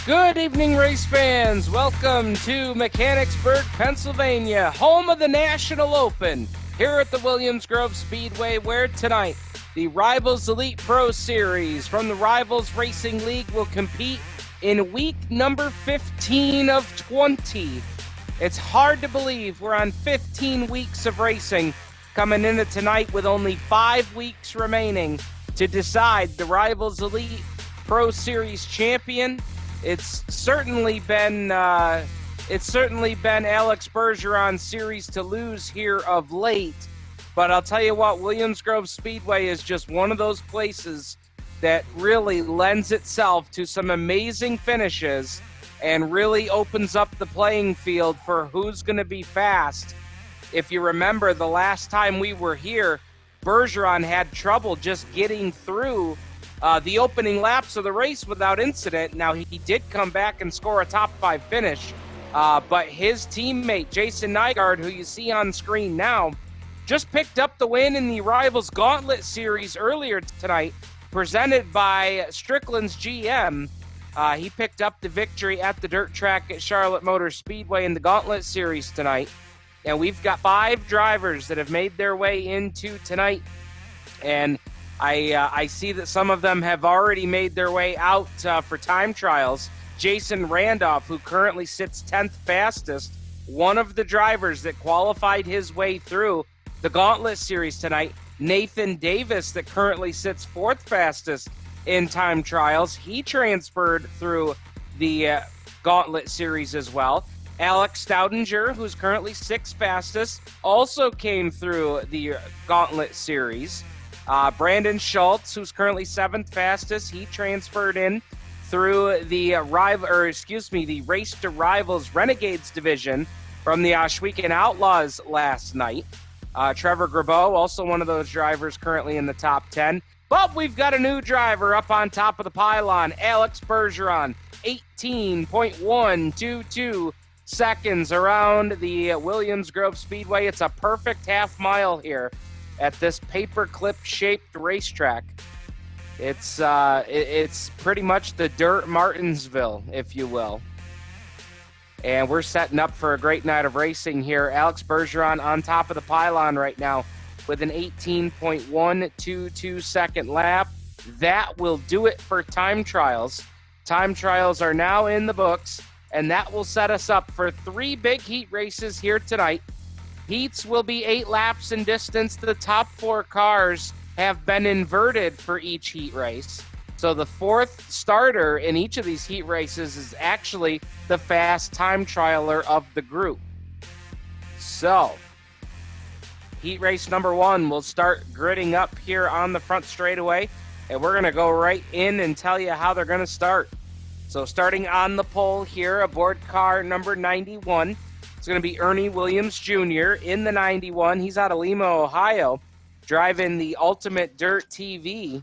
Good evening, race fans. Welcome to Mechanicsburg, Pennsylvania, home of the National Open, here at the Williams Grove Speedway, where tonight the Rivalz Elite Pro Series from the Rivalz Racing League will compete in week number 15 of 20. It's hard to believe we're on 15 weeks of racing coming into tonight with only 5 weeks remaining to decide the Rivalz Elite Pro Series champion. It's certainly been Alex Bergeron's series to lose here of late, but I'll tell you what, Williams Grove Speedway is just one of those places that really lends itself to some amazing finishes and really opens up the playing field for who's going to be fast. If you remember, the last time we were here, Bergeron had trouble just getting through the opening laps of the race without incident. Now, he did come back and score a top 5 finish, but his teammate, Jason Nygaard, who you see on screen now, just picked up the win in the Rivalz Gauntlet Series earlier tonight, presented by Strickland's GM. He picked up the victory at the dirt track at Charlotte Motor Speedway in the Gauntlet Series tonight. And we've got 5 drivers that have made their way into tonight, and I see that some of them have already made their way out for time trials. Jason Randolph, who currently sits 10th fastest, one of the drivers that qualified his way through the Gauntlet Series tonight. Nathan Davis, that currently sits 4th fastest in time trials. He transferred through the Gauntlet Series as well. Alex Stoudinger, who's currently 6th fastest, also came through the Gauntlet Series. Brandon Schultz, who's currently 7th fastest, he transferred in through the Race to Rivals Renegades division from the Ohsweken Outlaws last night. Trevor Grabeau, also one of those drivers currently in the top 10. But we've got a new driver up on top of the pylon, Alex Bergeron, 18.122 seconds around the Williams Grove Speedway. It's a perfect half mile here at this paperclip-shaped racetrack. It's pretty much the dirt Martinsville, if you will. And we're setting up for a great night of racing here. Alex Bergeron on top of the pylon right now with an 18.122 second lap. That will do it for time trials. Time trials are now in the books, and that will set us up for 3 big heat races here tonight. Heats will be 8 laps in distance. The top 4 cars have been inverted for each heat race. So the 4th starter in each of these heat races is actually the fast time trialer of the group. So, heat race number 1 will start gridding up here on the front straightaway, and we're going to go right in and tell you how they're going to start. So starting on the pole here, aboard car number 91, it's going to be Ernie Williams Jr. in the 91. He's out of Lima, Ohio, driving the Ultimate Dirt TV.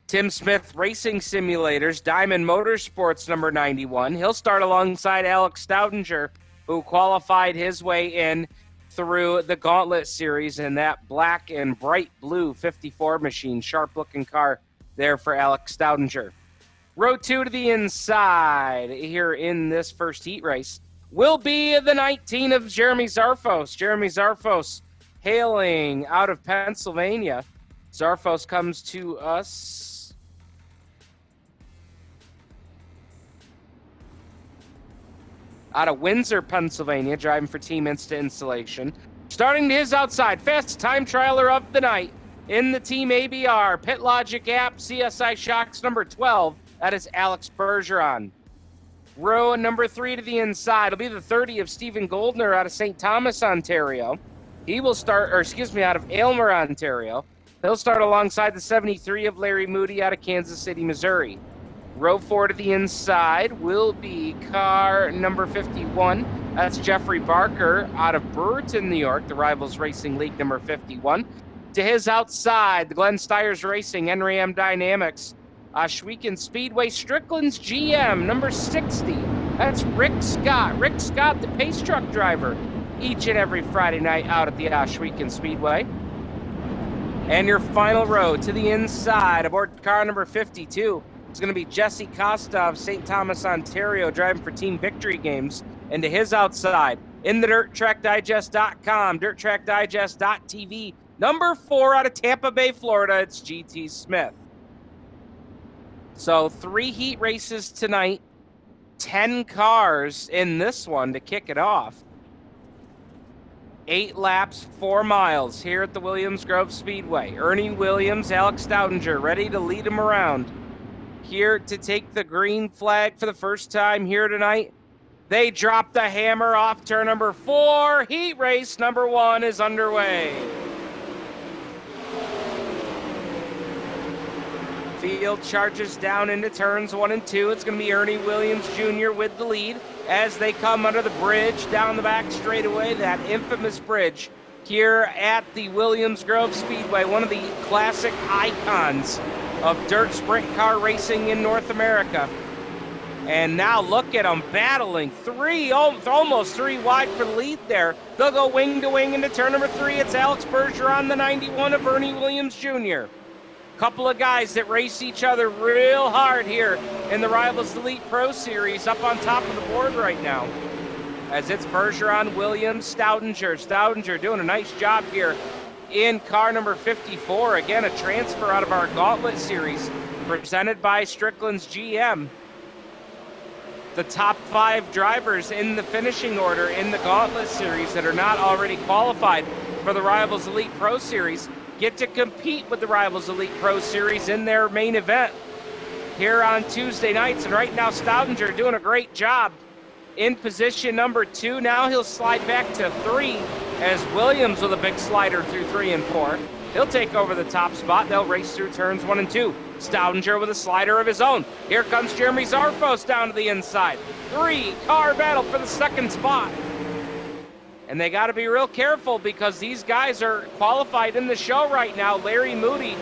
Tim Smith Racing Simulators, Diamond Motorsports number 91. He'll start alongside Alex Stoudinger, who qualified his way in through the Gauntlet Series in that black and bright blue 54 machine. Sharp-looking car there for Alex Stoudinger. Row 2 to the inside here in this first heat race will be the 19 of Jeremy Zarfos. Jeremy Zarfos hailing out of Pennsylvania. Zarfos comes to us out of Windsor, Pennsylvania, driving for Team Insta Installation. Starting to his outside, fast time trialer of the night in the Team ABR, Pit Logic app, CSI Shocks number 12. That is Alex Bergeron. Row number 3 to the inside will be the 30 of Stephen Goldner out of St. Thomas, Ontario. He will start, out of Aylmer, Ontario. He'll start alongside the 73 of Larry Moody out of Kansas City, Missouri. Row 4 to the inside will be car number 51. That's Jeffrey Barker out of Brewerton, New York, the Rivalz Racing League number 51. To his outside, the Glenn Stiers Racing, NRAM Dynamics, Ohsweken Speedway, Strickland's GM, number 60. That's Rick Scott. Rick Scott, the pace truck driver, each and every Friday night out at the Ohsweken Speedway. And your final row to the inside, aboard car number 52, is going to be Jesse Costa of St. Thomas, Ontario, driving for Team Victory Games. And to his outside, in the DirtTrackDigest.com, DirtTrackDigest.tv, number 4 out of Tampa Bay, Florida, it's GT Smith. So 3 heat races tonight, 10 cars in this one to kick it off. 8 laps, 4 miles here at the Williams Grove Speedway. Ernie Williams, Alex Stoudinger ready to lead him around. Here to take the green flag for the first time here tonight. They drop the hammer off turn number 4. Heat race number 1 is underway. Field charges down into turns 1 and 2. It's going to be Ernie Williams Jr. with the lead as they come under the bridge down the back straightaway, that infamous bridge here at the Williams Grove Speedway, one of the classic icons of dirt sprint car racing in North America. And now look at them battling. Almost 3 wide for the lead there. They'll go wing to wing into turn number 3. It's Alex Bergeron, the 91 of Ernie Williams Jr. Couple of guys that race each other real hard here in the Rivalz Elite Pro Series up on top of the board right now. As it's Bergeron, Williams, Stoudinger. Stoudinger doing a nice job here in car number 54. Again, a transfer out of our Gauntlet Series presented by Strickland's GM. The top 5 drivers in the finishing order in the Gauntlet Series that are not already qualified for the Rivalz Elite Pro Series get to compete with the Rivalz Elite Pro Series in their main event here on Tuesday nights. And right now, Stoudinger doing a great job in position number 2. Now he'll slide back to 3 as Williams with a big slider through 3 and 4. He'll take over the top spot. They'll race through turns 1 and 2. Stoudinger with a slider of his own. Here comes Jeremy Zarfos down to the inside. 3-car battle for the second spot. And they got to be real careful because these guys are qualified in the show right now. Larry Moody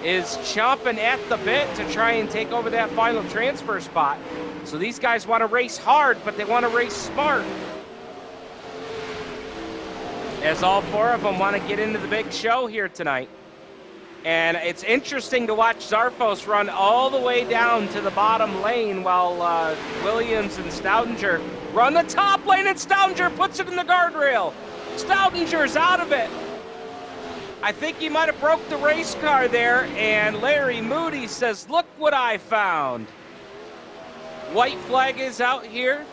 is chomping at the bit to try and take over that final transfer spot. So these guys want to race hard, but they want to race smart. As all 4 of them want to get into the big show here tonight. And it's interesting to watch Zarfos run all the way down to the bottom lane while Williams and Stoudinger run the top lane, and Stoudinger puts it in the guardrail. Stoudinger's out of it. I think he might have broke the race car there, and Larry Moody says, look what I found. White flag is out here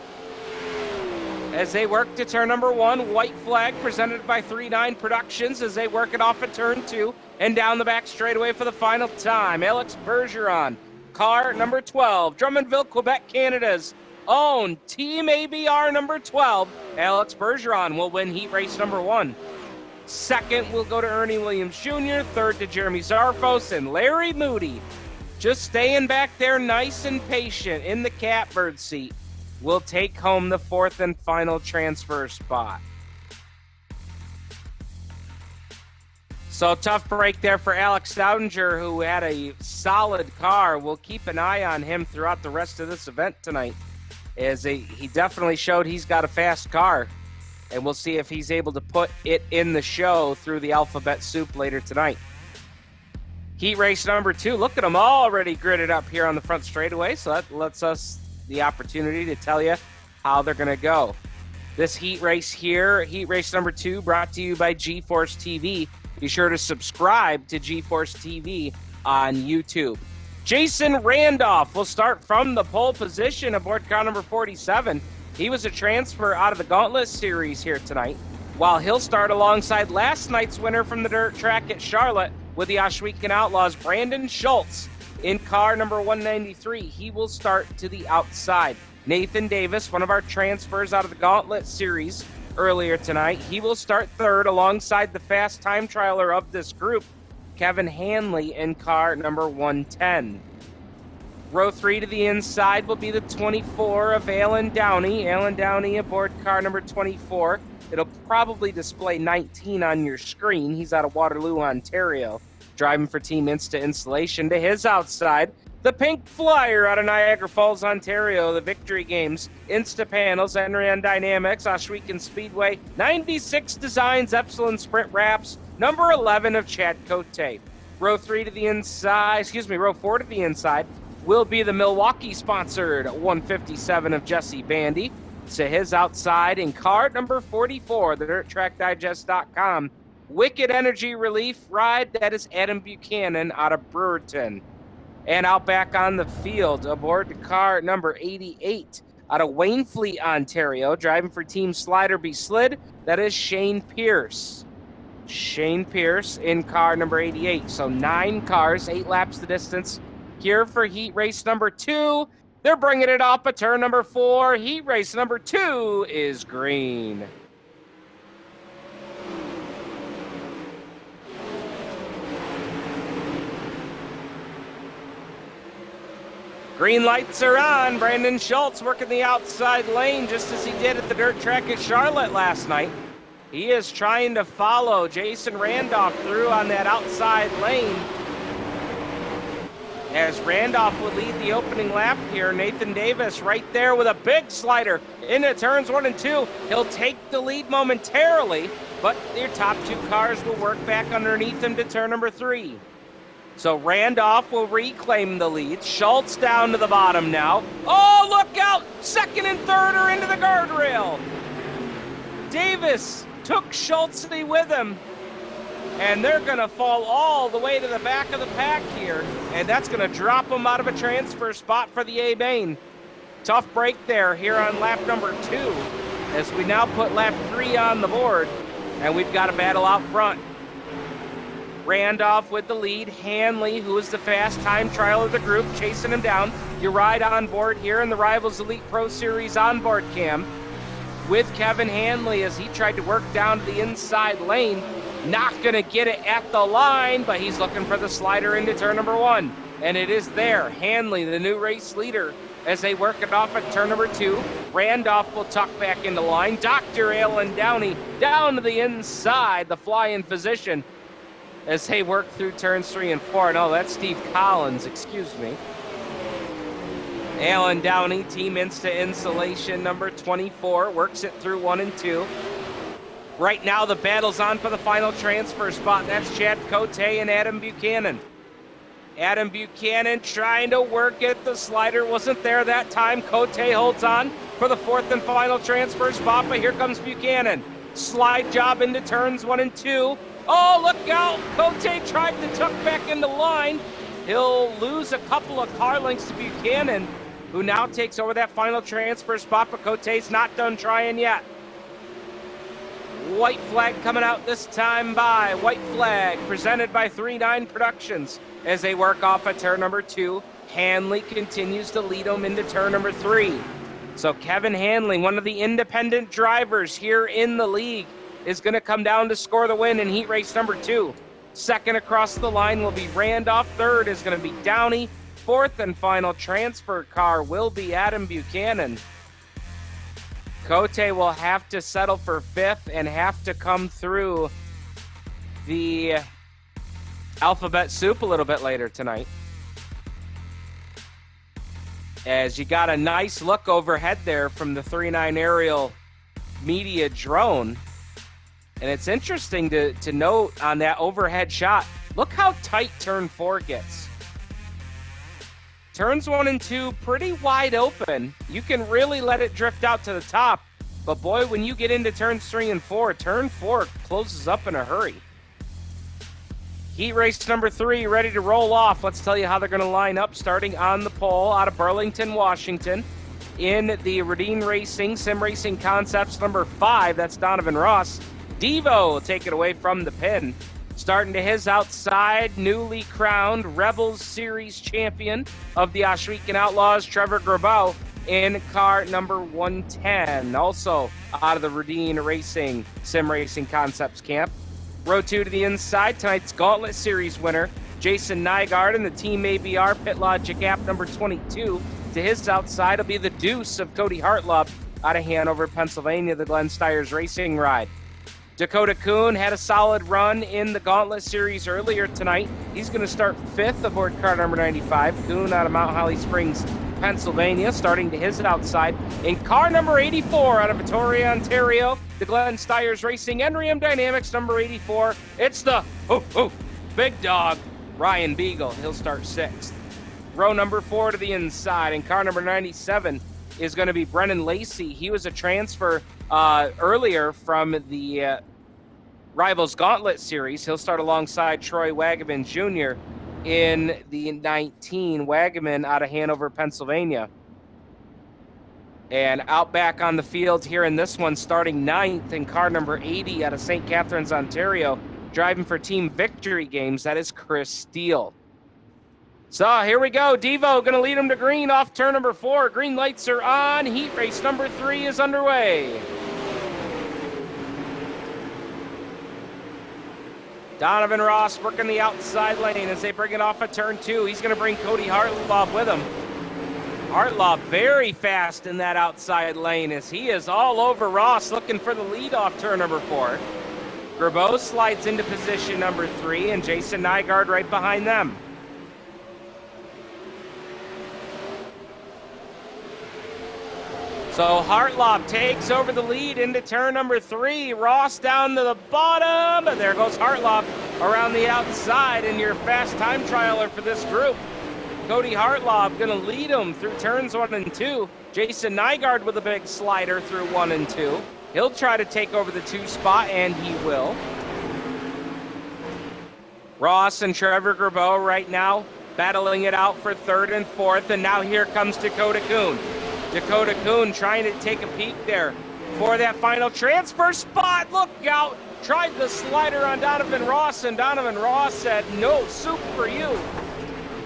as they work to turn number 1. White flag presented by 3-9 Productions as they work it off at turn 2 and down the back straightaway for the final time. Alex Bergeron, car number 12, Drummondville, Quebec, Canada's own Team ABR number 12. Alex Bergeron will win heat race number 1. Second will go to Ernie Williams Jr., third to Jeremy Zarfos, and Larry Moody just staying back there nice and patient in the catbird seat will take home the 4th and final transfer spot. So tough break there for Alex Stoudinger, who had a solid car. We'll keep an eye on him throughout the rest of this event tonight, as he definitely showed he's got a fast car. And we'll see if he's able to put it in the show through the alphabet soup later tonight. Heat race number 2. Look at them already gridded up here on the front straightaway. So that lets us the opportunity to tell you how they're going to go. This heat race here, heat race number 2, brought to you by GeForce TV. Be sure to subscribe to GeForce TV on YouTube. Jason Randolph will start from the pole position aboard car number 47. He was a transfer out of the Gauntlet Series here tonight, while he'll start alongside last night's winner from the dirt track at Charlotte with the Oswegan Outlaws, Brandon Schultz. In car number 193, he will start to the outside. Nathan Davis, one of our transfers out of the Gauntlet Series earlier tonight, he will start third alongside the fast time trialer of this group, Kevin Hanley, in car number 110. Row 3 to the inside will be the 24 of Alan Downey. Alan Downey aboard car number 24. It'll probably display 19 on your screen. He's out of Waterloo, Ontario, driving for Team Insta Installation. To his outside, the Pink Flyer out of Niagara Falls, Ontario, the Victory Games, Insta Panels, Enron Dynamics, Oswegan Speedway, 96 Designs, Epsilon Sprint Wraps, number 11 of Chad Cote. Row 4 to the inside, will be the Milwaukee-sponsored 157 of Jesse Bandy. To his outside in car number 44, the DirtTrackDigest.com Wicked Energy Relief ride. That is Adam Buchanan out of Brewerton. And out back on the field, aboard car number 88 out of Wainfleet, Ontario, driving for Team Slider Be Slid. That is Shane Pierce. Shane Pierce in car number 88. So 9 cars, 8 laps the distance here for heat race number 2. They're bringing it up at turn number 4. Heat race number 2 is green. Green lights are on. Brandon Schultz working the outside lane just as he did at the dirt track at Charlotte last night. He is trying to follow Jason Randolph through on that outside lane. As Randolph would lead the opening lap here, Nathan Davis right there with a big slider into turns 1 and 2. He'll take the lead momentarily, but your top 2 cars will work back underneath him to turn number 3. So Randolph will reclaim the lead. Schultz down to the bottom now. Oh, look out! 2nd and 3rd are into the guardrail. Davis took Schultz with him, and they're going to fall all the way to the back of the pack here, and that's going to drop them out of a transfer spot for the A-Main. Tough break there here on lap number 2 as we now put lap 3 on the board, and we've got a battle out front. Randolph with the lead. Hanley, who is the fast time trial of the group, chasing him down. You ride on board here in the Rivalz Elite Pro Series onboard cam with Kevin Hanley as he tried to work down to the inside lane. Not going to get it at the line, but he's looking for the slider into turn number 1. And it is there. Hanley, the new race leader, as they work it off at turn number 2. Randolph will tuck back into line. Dr. Alan Downey down to the inside, the fly-in position, as they work through turns 3 and 4. No, that's Steve Collins, excuse me. Alan Downey, Team Insta Insulation number 24, works it through 1 and 2. Right now, the battle's on for the final transfer spot. That's Chad Cote and Adam Buchanan. Adam Buchanan trying to work it. The slider wasn't there that time. Cote holds on for the 4th and final transfer spot, but here comes Buchanan. Slide job into turns 1 and 2. Oh, look out! Cote tried to tuck back into line. He'll lose a couple of car lengths to Buchanan, who now takes over that final transfer spot, but Cote's not done trying yet. White flag coming out this time by White Flag, presented by 3-9 Productions. As they work off at turn number 2, Hanley continues to lead them into turn number 3. So Kevin Hanley, one of the independent drivers here in the league, is going to come down to score the win in heat race number 2. Second across the line will be Randolph. Third is going to be Downey. 4th and final transfer car will be Adam Buchanan. Cote will have to settle for 5th and have to come through the alphabet soup a little bit later tonight. As you got a nice look overhead there from the 3-9 aerial media drone. And it's interesting to note on that overhead shot, look how tight turn 4 gets. Turns 1 and 2 pretty wide open. You can really let it drift out to the top. But boy, when you get into turns 3 and 4, turn 4 closes up in a hurry. Heat race number 3 ready to roll off. Let's tell you how they're going to line up, starting on the pole out of Burlington, Washington. In the Radine Racing, Sim Racing Concepts number 5, that's Donovan Ross. Devo will take it away from the pin. Starting to his outside, newly crowned Rivalz Series champion of the Ohsweken Outlaws, Trevor Grabau, in car number 110. Also out of the Radine Racing, Sim Racing Concepts camp. Row 2 to the inside, tonight's Gauntlet Series winner, Jason Nygaard, in the Team ABR Pit Logic app number 22. To his outside will be the Deuce of Cody Hartlub out of Hanover, Pennsylvania, the Glenn Stiers Racing ride. Dakota Kuhn had a solid run in the Gauntlet Series earlier tonight. He's going to start 5th aboard car number 95. Kuhn out of Mount Holly Springs, Pennsylvania, starting to his outside. In car number 84 out of Victoria, Ontario, the Glenn Stiers Racing Enrium Dynamics number 84. It's the big dog, Ryan Beagle. He'll start 6th. row number 4 to the inside. And car number 97 is going to be Brennan Lacey. He was a transfer earlier from the Rivalz Gauntlet Series. He'll start alongside Troy Wagaman Jr. in the 19. Wagaman out of Hanover, Pennsylvania. And out back on the field here in this one, starting 9th in car number 80 out of St. Catharines, Ontario, driving for Team Victory Games. That is Chris Steele. So here we go. Devo going to lead him to green off turn number 4. Green lights are on. Heat race number 3 is underway. Donovan Ross working the outside lane as they bring it off at turn 2. He's going to bring Cody Hartlob with him. Hartlob very fast in that outside lane as he is all over Ross looking for the lead off turn number 4. Gerbeau slides into position number 3 and Jason Nygaard right behind them. So Hartlob takes over the lead into turn number 3. Ross down to the bottom. And there goes Hartlob around the outside, and your fast time trialer for this group. Cody Hartlob going to lead him through turns 1 and 2. Jason Nygaard with a big slider through 1 and 2. He'll try to take over the 2 spot, and he will. Ross and Trevor Gerbeau right now battling it out for 3rd and 4th, and now here comes Dakota Kuhn. Dakota Kuhn trying to take a peek there for that final transfer spot. Look out. Tried the slider on Donovan Ross, and Donovan Ross said, no soup for you.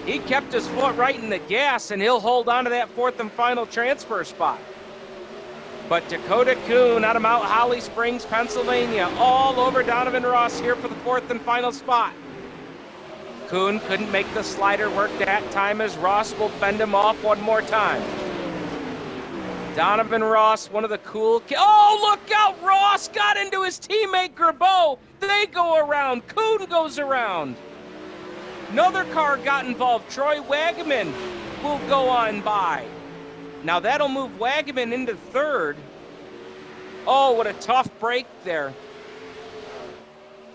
He kept his foot right in the gas, and he'll hold on to that 4th and final transfer spot. But Dakota Kuhn out of Mount Holly Springs, Pennsylvania, all over Donovan Ross here for the 4th and final spot. Kuhn couldn't make the slider work that time as Ross will fend him off one more time. Donovan Ross, one of the cool kids. Oh, look out! Ross got into his teammate Gerbeau. They go around. Kuhn goes around. Another car got involved. Troy Wagaman will go on by. Now that'll move Wagaman into 3rd. Oh, what a tough break there.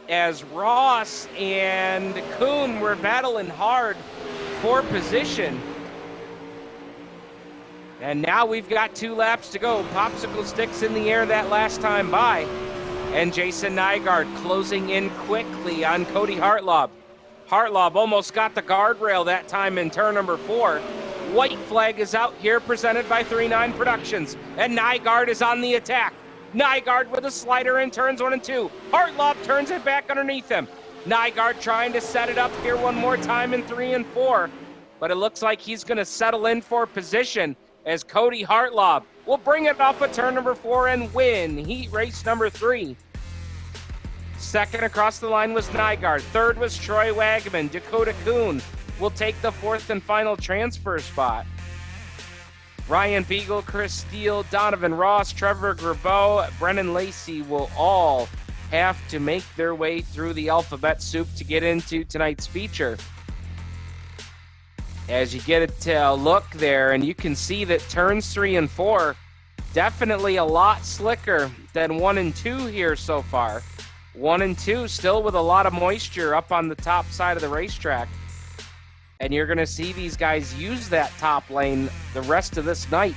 As Ross and Kuhn were battling hard for position. And now we've got 2 laps to go. Popsicle sticks in the air that last time by. And Jason Nygaard closing in quickly on Cody Hartlob. Hartlob almost got the guardrail that time in turn number 4. White flag is out here, presented by 3-9 Productions. And Nygaard is on the attack. Nygaard with a slider in turns 1 and 2. Hartlob turns it back underneath him. Nygaard trying to set it up here one more time in 3 and 4. But it looks like he's going to settle in for position as Cody Hartlob will bring it off at turn number 4 and win heat race number 3. 2nd across the line was Nygaard. 3rd was Troy Wagaman. Dakota Kuhn will take the 4th and final transfer spot. Ryan Beagle, Chris Steele, Donovan Ross, Trevor Gerbeau, Brennan Lacey will all have to make their way through the alphabet soup to get into tonight's feature. As you get a look there, and you can see that turns 3 and 4 definitely a lot slicker than 1 and 2 here so far. 1 and 2 still with a lot of moisture up on the top side of the racetrack. And you're going to see these guys use that top lane the rest of this night.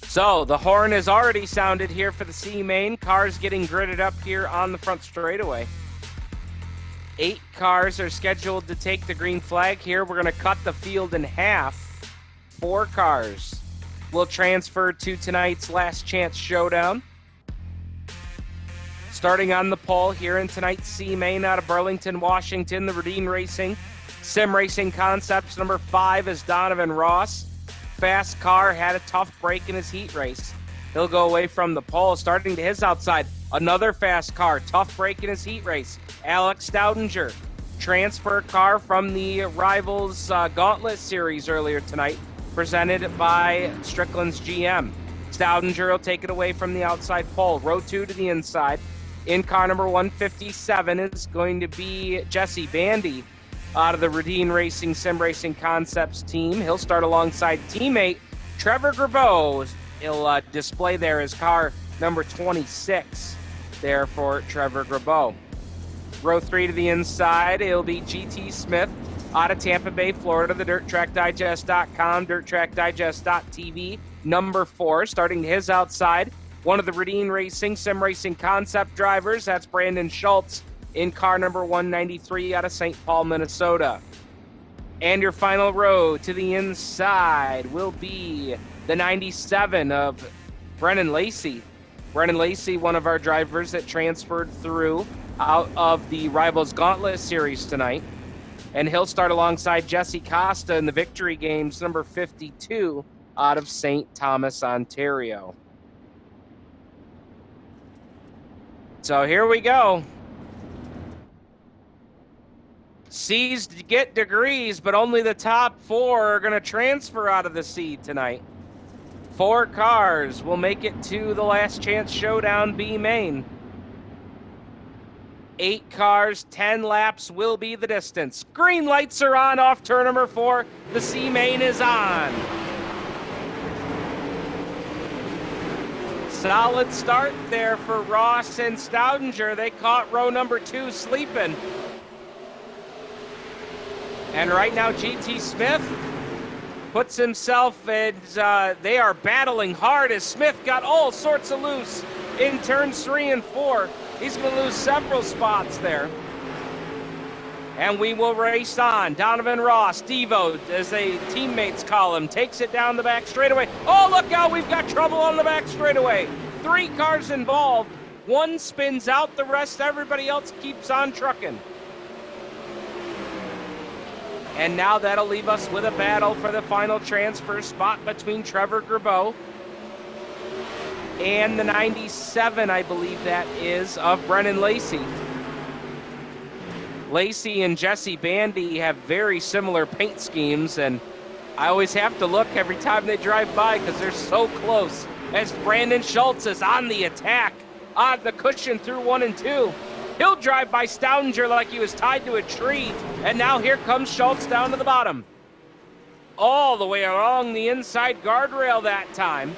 So the horn has already sounded here for the C main. Cars getting gridded up here on the front straightaway. 8 cars are scheduled to take the green flag here. We're going to cut the field in half. 4 cars will transfer to tonight's last chance showdown. Starting on the pole here in tonight's C main out of Burlington, Washington, the Radine Racing Sim Racing Concepts number 5 is Donovan Ross. Fast car, had a tough break in his heat race. He'll go away from the pole, starting to his outside. Another fast car, tough break in his heat race. Alex Stoudinger, transfer car from the Rivalz Gauntlet Series earlier tonight, presented by Strickland's GM. Stoudinger will take it away from the outside pole. Row 2 to the inside. In car number 157 is going to be Jesse Bandy out of the Radine Racing Sim Racing Concepts team. He'll start alongside teammate Trevor Gerbeau he'll display there his car number 26 there for Trevor Grabeau. Row 3 to the inside, it'll be GT Smith out of Tampa Bay, Florida, the DirtTrackDigest.com, DirtTrackDigest.tv, number 4, starting his outside. One of the Radine Racing, Sim Racing concept drivers, that's Brandon Schultz in car number 193 out of St. Paul, Minnesota. And your final row to the inside will be the 97 of Brennan Lacey. Brennan Lacey, one of our drivers that transferred through out of the Rivalz Gauntlet Series tonight. And he'll start alongside Jesse Costa in the Victory Games, number 52, out of St. Thomas, Ontario. So here we go. C's get degrees, but only the top 4 are going to transfer out of the C tonight. 4 cars will make it to the Last Chance Showdown B main. 8 cars, 10 laps will be the distance. Green lights are on off turn number 4. The C main is on. Solid start there for Ross and Staudinger. They caught row number 2 sleeping. And right now GT Smith puts himself in, they are battling hard as Smith got all sorts of loose in turns 3 and 4. He's going to lose several spots there. And we will race on. Donovan Ross, Devo, as they teammates call him, takes it down the back straightaway. Oh, look out, we've got trouble on the back straightaway. 3 cars involved. 1 spins out, the rest, everybody else keeps on trucking. And now that'll leave us with a battle for the final transfer spot between Trevor Grabeau and the 97, I believe that is, of Brennan Lacey. Lacey and Jesse Bandy have very similar paint schemes, and I always have to look every time they drive by because they're so close. As Brandon Schultz is on the attack, on the cushion through 1 and 2. He'll drive by Staudinger like he was tied to a tree, and now here comes Schultz down to the bottom. All the way along the inside guardrail that time,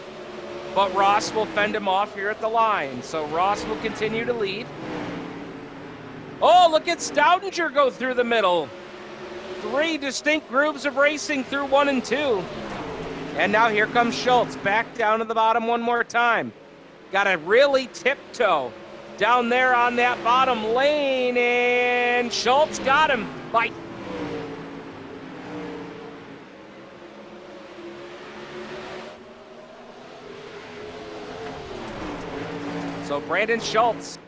but Ross will fend him off here at the line, so Ross will continue to lead. Oh, look at Staudinger go through the middle. 3 distinct groups of racing through 1 and 2. And now here comes Schultz back down to the bottom one more time. Got to really tiptoe down there on that bottom lane, and Schultz got him by... So Brandon Schultz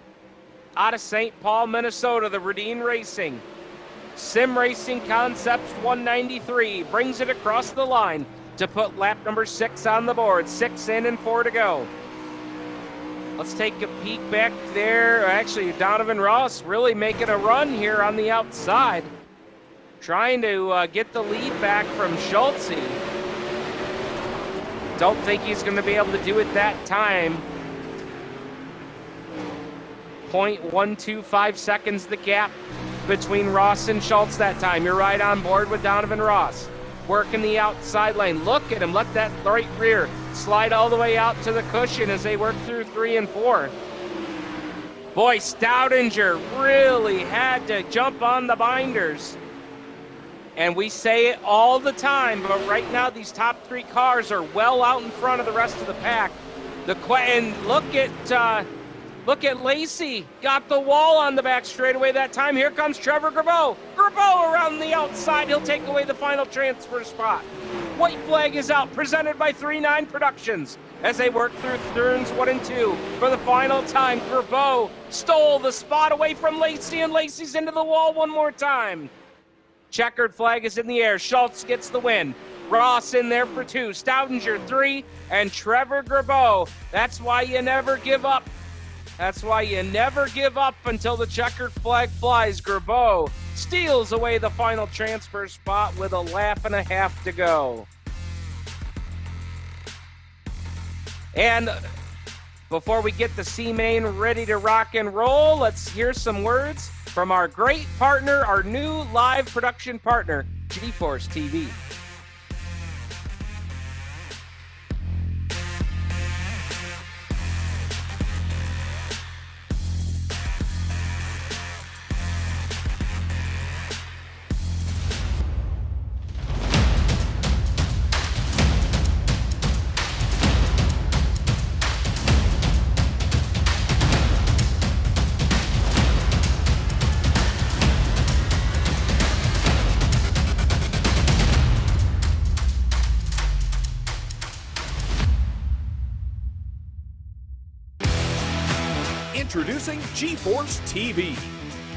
out of St. Paul, Minnesota, the Radine Racing. Sim Racing Concepts 193 brings it across the line to put lap number 6 on the board. 6 in and 4 to go. Let's take a peek back there. Actually, Donovan Ross really making a run here on the outside. Trying to get the lead back from Schultz. Don't think he's going to be able to do it that time. 0.125 seconds the gap between Ross and Schultz that time. You're right on board with Donovan Ross. Working the outside lane. Look at him. Let that right rear slide all the way out to the cushion as they work through 3 and 4. Boy, Staudinger really had to jump on the binders. And we say it all the time, but right now these top 3 cars are well out in front of the rest of the pack. And look at Lacey. Got the wall on the back straightaway that time. Here comes Trevor Grabeau. Grabeau around the outside. He'll take away the final transfer spot. White flag is out, presented by 3-9 Productions. As they work through turns 1 and 2 for the final time. Grabeau stole the spot away from Lacey, and Lacey's into the wall one more time. Checkered flag is in the air. Schultz gets the win. Ross in there for 2. Staudinger 3, and Trevor Grabeau. That's why you never give up. That's why you never give up until the checkered flag flies. Grabeau steals away the final transfer spot with a lap and a half to go. And before we get the C-Main ready to rock and roll, let's hear some words from our great partner, our new live production partner, GeForce TV. Introducing GeForce TV.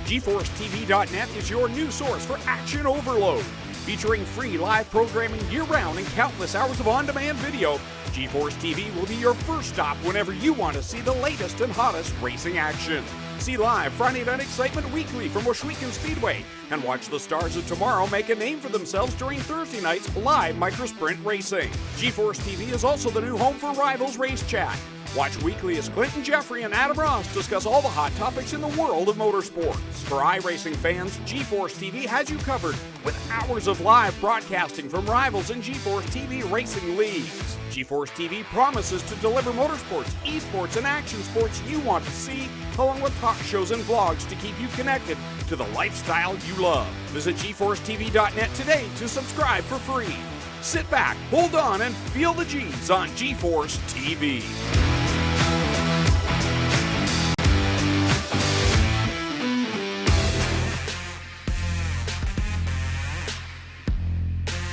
GeForceTV.net is your new source for action overload. Featuring free live programming year-round and countless hours of on-demand video, GeForce TV will be your first stop whenever you want to see the latest and hottest racing action. See live Friday Night Excitement weekly from Washouican Speedway, and watch the stars of tomorrow make a name for themselves during Thursday night's live microsprint racing. GeForce TV is also the new home for Rivalz Race Chat. Watch weekly as Clinton Jeffrey and Adam Ross discuss all the hot topics in the world of motorsports. For iRacing fans, GeForce TV has you covered with hours of live broadcasting from Rivalz and GeForce TV racing leagues. GeForce TV promises to deliver motorsports, esports, and action sports you want to see, along with talk shows and vlogs to keep you connected to the lifestyle you love. Visit GeForceTV.net today to subscribe for free. Sit back, hold on, and feel the G's on GeForce TV.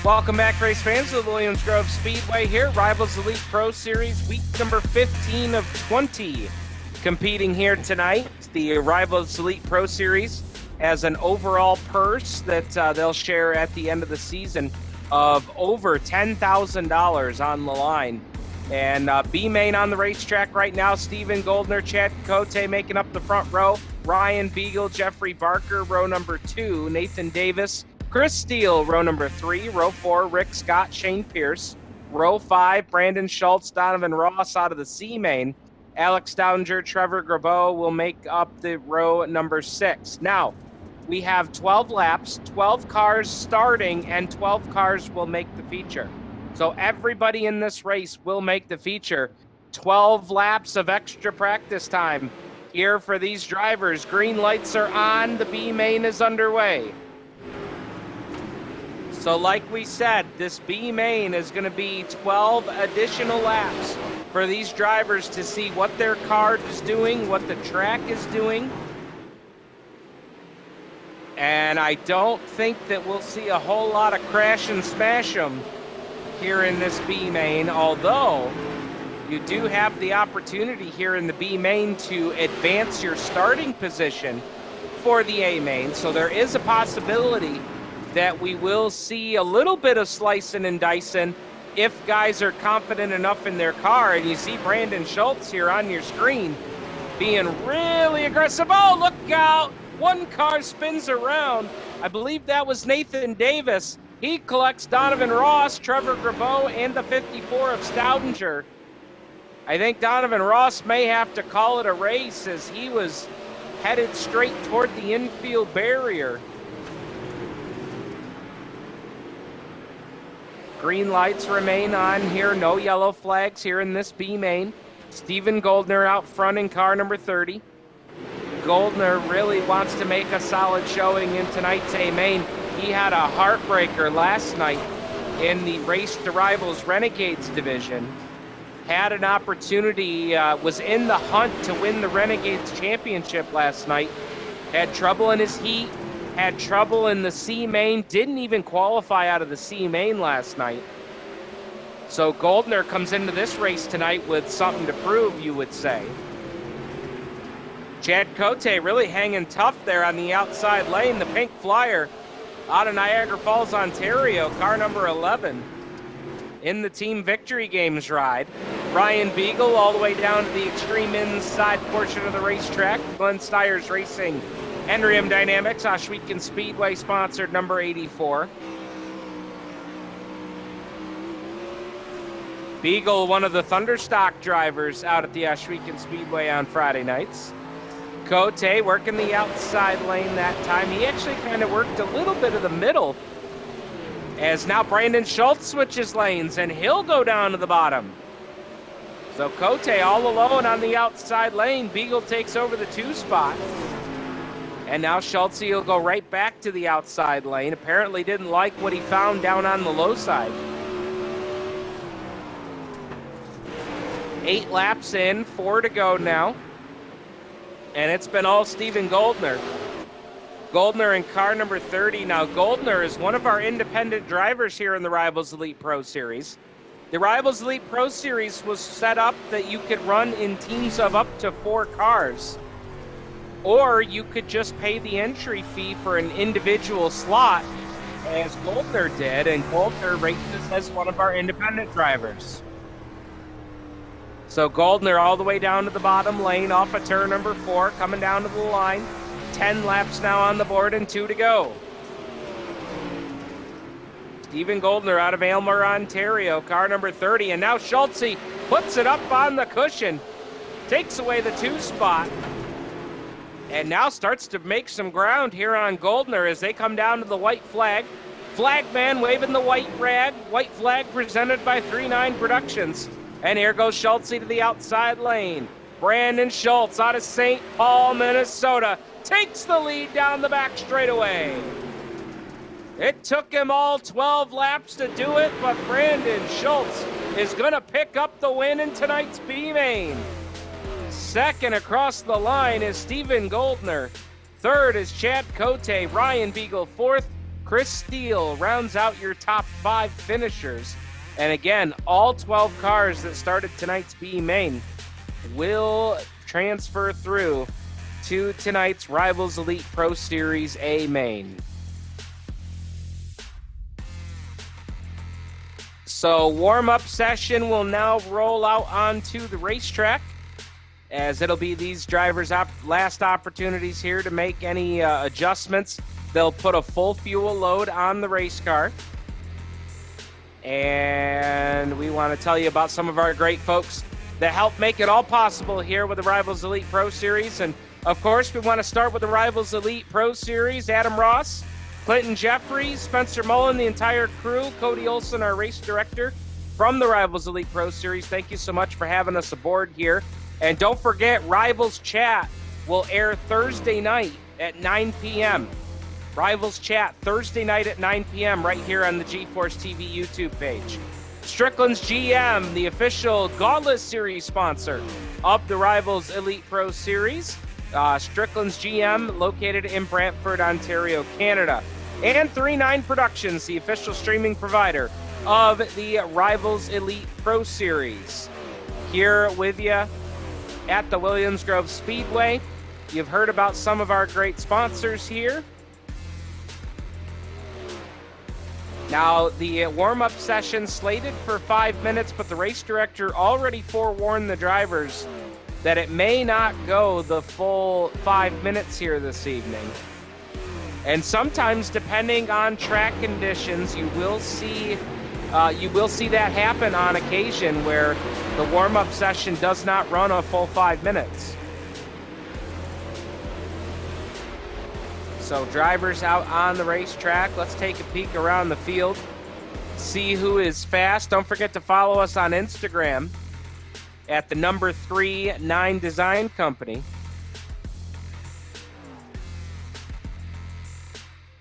Welcome back, race fans, to the Williams Grove Speedway here. Rivalz Elite Pro Series, week number 15 of 20. Competing here tonight, the Rivalz Elite Pro Series has an overall purse that they'll share at the end of the season of over $10,000 on the line. And B-Main on the racetrack right now, Stephen Goldner, Chad Cote making up the front row, Ryan Beagle, Jeffrey Barker, row number 2, Nathan Davis, Chris Steele, row number 3, row 4, Rick Scott, Shane Pierce, row 5, Brandon Schultz, Donovan Ross out of the C-Main, Alex Stoudinger, Trevor Grabeau will make up the row number 6. Now, we have 12 laps, 12 cars starting, and 12 cars will make the feature. So everybody in this race will make the feature. 12 laps of extra practice time here for these drivers. Green lights are on, the B-Main is underway. So like we said, this B-Main is going to be 12 additional laps for these drivers to see what their car is doing, what the track is doing. And I don't think that we'll see a whole lot of crash and smash them here in this B-Main, although you do have the opportunity here in the B-Main to advance your starting position for the A-Main. So there is a possibility that we will see a little bit of slicing and dicing if guys are confident enough in their car. And you see Brandon Schultz here on your screen being really aggressive. Oh, look out! One car spins around. I believe that was Nathan Davis. He collects Donovan Ross, Trevor Grabeau, and the 54 of Stoudinger. I think Donovan Ross may have to call it a race as he was headed straight toward the infield barrier. Green lights remain on here. No yellow flags here in this B-Main. Stephen Goldner out front in car number 30. Goldner really wants to make a solid showing in tonight's A-Main. He had a heartbreaker last night in the Race to Rivalz Renegades division. Had an opportunity, was in the hunt to win the Renegades championship last night. Had trouble in his heat. Had trouble in the C-Main, didn't even qualify out of the C-Main last night. So Goldner comes into this race tonight with something to prove, you would say. Chad Cote really hanging tough there on the outside lane. The pink flyer out of Niagara Falls, Ontario, car number 11 in the Team Victory Games ride. Ryan Beagle all the way down to the extreme inside portion of the racetrack. Glenn Stiers Racing, Enrium Dynamics, Washouican Speedway sponsored number 84. Beagle, one of the Thunderstock drivers out at the Washouican Speedway on Friday nights. Cote working the outside lane that time. He actually kind of worked a little bit of the middle, as now Brandon Schultz switches lanes and he'll go down to the bottom. So Cote all alone on the outside lane. Beagle takes over the 2 spot. And now Schultz will go right back to the outside lane. Apparently didn't like what he found down on the low side. 8 laps in, 4 to go now. And it's been all Stephen Goldner. Goldner in car number 30. Now Goldner is one of our independent drivers here in the Rivalz Elite Pro Series. The Rivalz Elite Pro Series was set up that you could run in teams of up to 4 cars. or you could just pay the entry fee for an individual slot, as Goldner did, and Goldner races as one of our independent drivers. So Goldner all the way down to the bottom lane off of turn number 4, coming down to the line. 10 laps now on the board and 2 to go. Stephen Goldner out of Aylmer, Ontario, car number 30, and now Schultze puts it up on the cushion, takes away the 2 spot, and now starts to make some ground here on Goldner as they come down to the white flag. Flagman waving the white rag, white flag presented by 3-9 Productions. And here goes Schultze to the outside lane. Brandon Schultz out of St. Paul, Minnesota, takes the lead down the back straightaway. It took him all 12 laps to do it, but Brandon Schultz is going to pick up the win in tonight's B-Main. Second across the line is Stephen Goldner. Third is Chad Cote. Ryan Beagle fourth. Chris Steele rounds out your top 5 finishers. And again, all 12 cars that started tonight's B-Main will transfer through to tonight's Rivalz Elite Pro Series A main. So warm-up session will now roll out onto the racetrack, as it'll be these drivers' last opportunities here to make any adjustments. They'll put a full fuel load on the race car. And we want to tell you about some of our great folks that help make it all possible here with the Rivalz Elite Pro Series. And of course, we want to start with the Rivalz Elite Pro Series. Adam Ross, Clinton Jeffries, Spencer Mullen, the entire crew, Cody Olson, our race director from the Rivalz Elite Pro Series. Thank you so much for having us aboard here. And don't forget, Rivalz Chat will air Thursday night at 9 p.m. Rivalz Chat Thursday night at 9 p.m. right here on the GeForce TV YouTube page. Strickland's GM, the official Gauntlet Series sponsor of the Rivalz Elite Pro Series. Strickland's GM, located in Brantford, Ontario, Canada. And 3-9 Productions, the official streaming provider of the Rivalz Elite Pro Series. Here with you at the Williams Grove Speedway. You've heard about some of our great sponsors here. Now, the warm-up session slated for 5 minutes, but the race director already forewarned the drivers that it may not go the full 5 minutes here this evening. And sometimes, depending on track conditions, you will see that happen on occasion where the warm-up session does not run a full 5 minutes. So drivers out on the racetrack, let's take a peek around the field, see who is fast. Don't forget to follow us on Instagram at the number 3-9 Design Company. You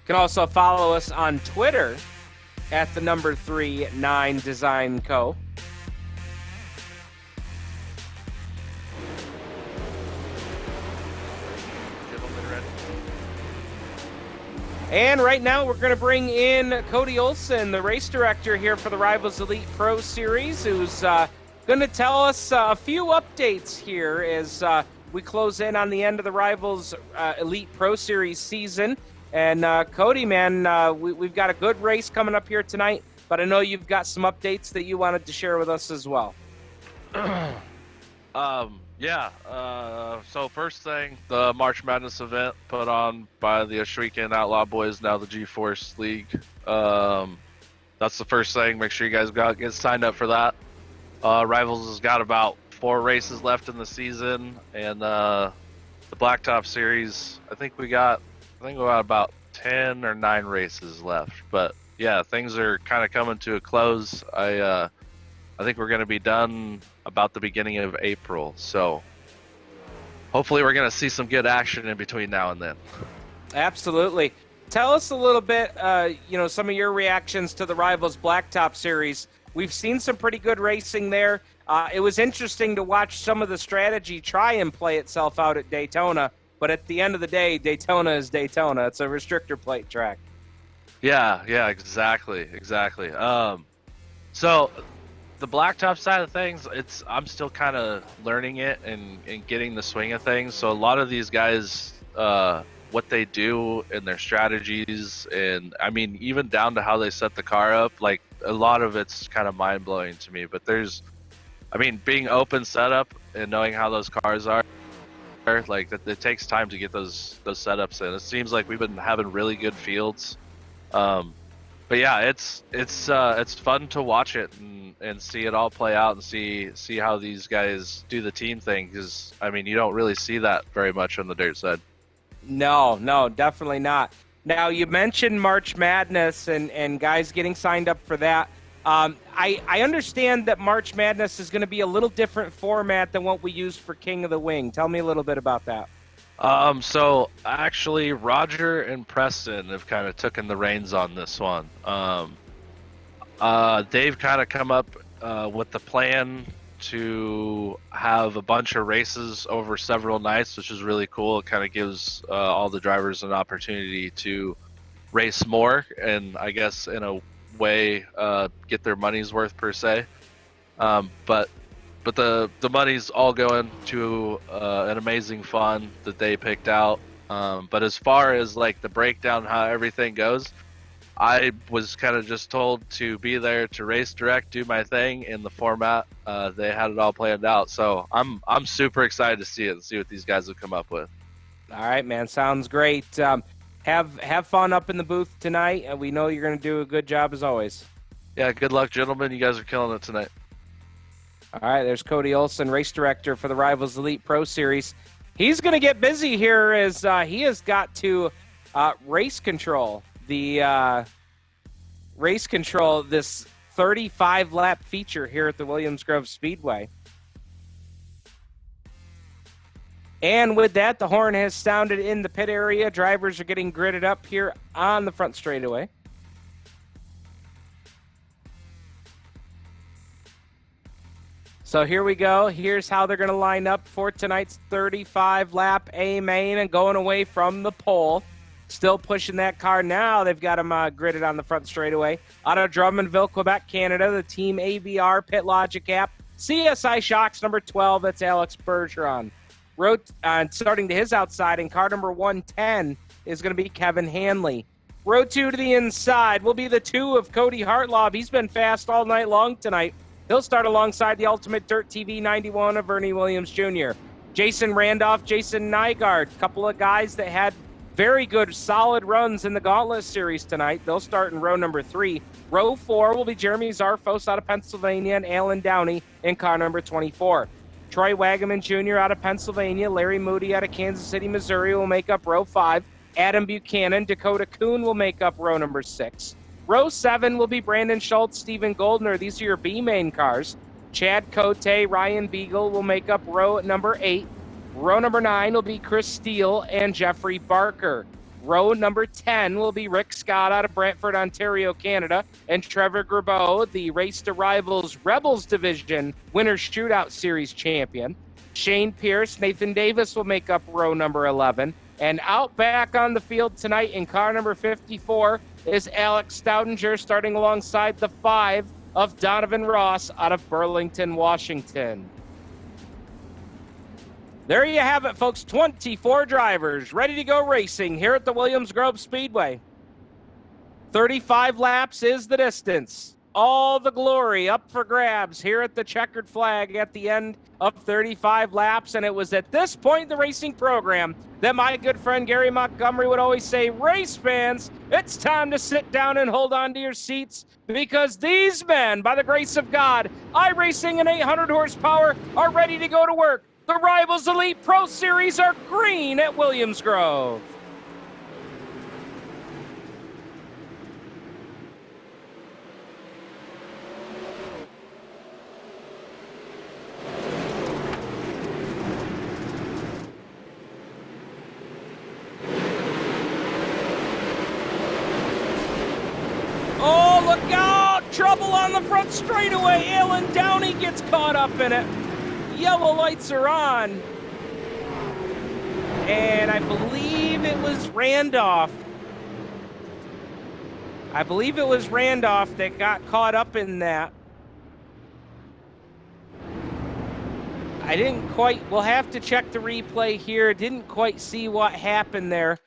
can also follow us on Twitter at the number 3-9 Design Co. And right now we're going to bring in Cody Olson, the race director here for the Rivalz Elite Pro Series, who's going to tell us a few updates here as we close in on the end of the Rivalz Elite Pro Series season. And Cody, man, we've got a good race coming up here tonight, but I know you've got some updates that you wanted to share with us as well. So first thing, the March Madness event put on by the Oshweekend Outlaw Boys, now the G-Force League. That's the first thing. Make sure you guys get signed up for that. Rivalz has got about 4 races left in the season, and the Blacktop Series, I think we got about 10 or 9 races left. But yeah, things are kind of coming to a close. I think we're going to be done about the beginning of April. So hopefully we're going to see some good action in between now and then. Absolutely. Tell us a little bit, some of your reactions to the Rivalz Blacktop Series. We've seen some pretty good racing there. It was interesting to watch some of the strategy try and play itself out at Daytona. But at the end of the day, Daytona is Daytona. It's a restrictor plate track. Yeah, exactly. So the blacktop side of things, I'm still kind of learning it and getting the swing of things. So a lot of these guys what they do and their strategies, and I mean even down to how they set the car up. Like a lot of it's kind of mind blowing to me. But being open setup and knowing how those cars are, like that, it takes time to get those setups in. It seems like we've been having really good fields. But yeah, it's fun to watch it and see it all play out and see how these guys do the team thing, because I mean you don't really see that very much on the dirt side. No, definitely not. Now, you mentioned March Madness and guys getting signed up for that. I understand that March Madness is going to be a little different format than what we used for King of the Wing. Tell me a little bit about that. So actually, Roger and Preston have kind of taken the reins on this one. They've kind of come up with the plan to have a bunch of races over several nights, which is really cool. It kind of gives all the drivers an opportunity to race more and I guess in a way get their money's worth per se. But the money's all going to an amazing fund that they picked out. But as far as like the breakdown, how everything goes, I was kind of just told to be there to race direct, do my thing in the format. They had it all planned out, so I'm super excited to see it and see what these guys have come up with. All right, man, sounds great. Have fun up in the booth tonight. We know you're going to do a good job as always. Yeah, good luck, gentlemen. You guys are killing it tonight. All right, there's Cody Olson, race director for the Rivalz Elite Pro Series. He's going to get busy here as he has got to race control this 35-lap feature here at the Williams Grove Speedway. And with that, the horn has sounded in the pit area. Drivers are getting gridded up here on the front straightaway. So here we go. Here's how they're going to line up for tonight's 35-lap A main and going away from the pole. Still pushing that car now. They've got him gridded on the front straightaway. Out of Drummondville, Quebec, Canada, the Team ABR Pit Logic app. CSI Shocks number 12, that's Alex Bergeron. Starting to his outside, and car number 110 is going to be Kevin Hanley. Row 2 to the inside will be the 2 of Cody Hartlaub. He's been fast all night long tonight. He'll start alongside the Ultimate Dirt TV 91 of Ernie Williams Jr. Jason Randolph, Jason Nygaard, couple of guys that had very good, solid runs in the Gauntlet Series tonight. They'll start in row number 3. Row 4 will be Jeremy Zarfos out of Pennsylvania and Alan Downey in car number 24. Troy Wagaman Jr. out of Pennsylvania, Larry Moody out of Kansas City, Missouri will make up row 5. Adam Buchanan, Dakota Kuhn will make up row number 6. Row 7 will be Brandon Schultz, Stephen Goldner. These are your B-main cars. Chad Cote, Ryan Beagle will make up row number 8. Row number 9 will be Chris Steele and Jeffrey Barker. Row number 10 will be Rick Scott out of Brantford, Ontario, Canada, and Trevor Gerbeau, the Race to Rivals Rebels Division Winter Shootout Series champion. Shane Pierce, Nathan Davis will make up row number 11. And out back on the field tonight in car number 54 is Alex Stoudinger, starting alongside the 5 of Donovan Ross out of Burlington, Washington. There you have it, folks. 24 drivers ready to go racing here at the Williams Grove Speedway. 35 laps is the distance. All the glory up for grabs here at the checkered flag at the end of 35 laps. And it was at this point in the racing program that my good friend Gary Montgomery would always say, race fans, it's time to sit down and hold on to your seats, because these men, by the grace of God, iRacing and 800 horsepower, are ready to go to work. The Rivalz Elite Pro Series are green at Williams Grove. Oh, look out! Trouble on the front straightaway. Alan Downey gets caught up in it. Yellow lights are on. And I believe it was Randolph. That got caught up in that. I didn't quite, we'll have to check the replay here. Didn't quite see what happened there.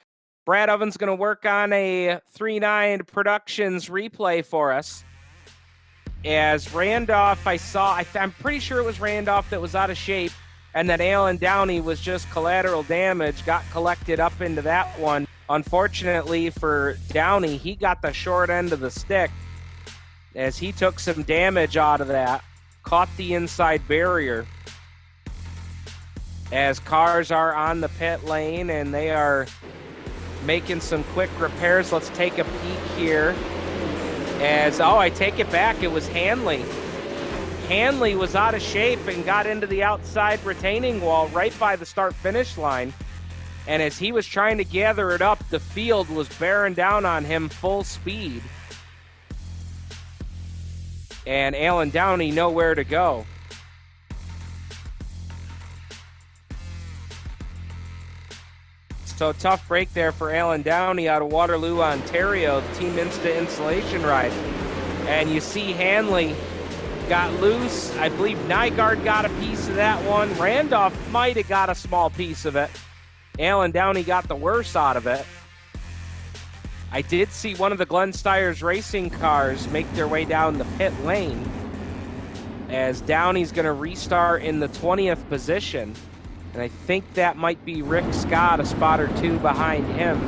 Brad Oven's going to work on a 3-9 Productions replay for us. As Randolph, I'm pretty sure it was Randolph that was out of shape, and that Alan Downey was just collateral damage, got collected up into that one. Unfortunately for Downey, he got the short end of the stick as he took some damage out of that, caught the inside barrier. As cars are on the pit lane and they are making some quick repairs. Let's take a peek here. I take it back. It was Hanley. Hanley was out of shape and got into the outside retaining wall right by the start-finish line. And as he was trying to gather it up, the field was bearing down on him full speed. And Alan Downey nowhere to go. So tough break there for Alan Downey out of Waterloo, Ontario, the Team Insta Installation Ride. And you see Hanley got loose. I believe Nygaard got a piece of that one. Randolph might have got a small piece of it. Alan Downey got the worst out of it. I did see one of the Glenn Steyer's racing cars make their way down the pit lane as Downey's going to restart in the 20th position. And I think that might be Rick Scott, a spot or two behind him.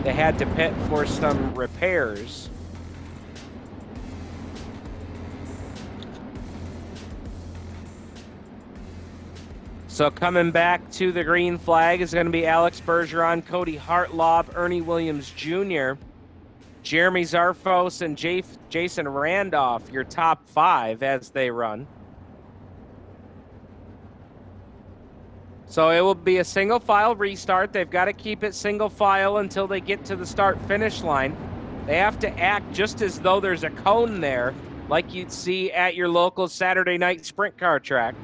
They had to pit for some repairs. So coming back to the green flag is going to be Alex Bergeron, Cody Hartlaub, Ernie Williams Jr., Jeremy Zarfos, and Jason Randolph, your top 5 as they run. So it will be a single file restart. They've got to keep it single file until they get to the start-finish line. They have to act just as though there's a cone there, like you'd see at your local Saturday night sprint car track.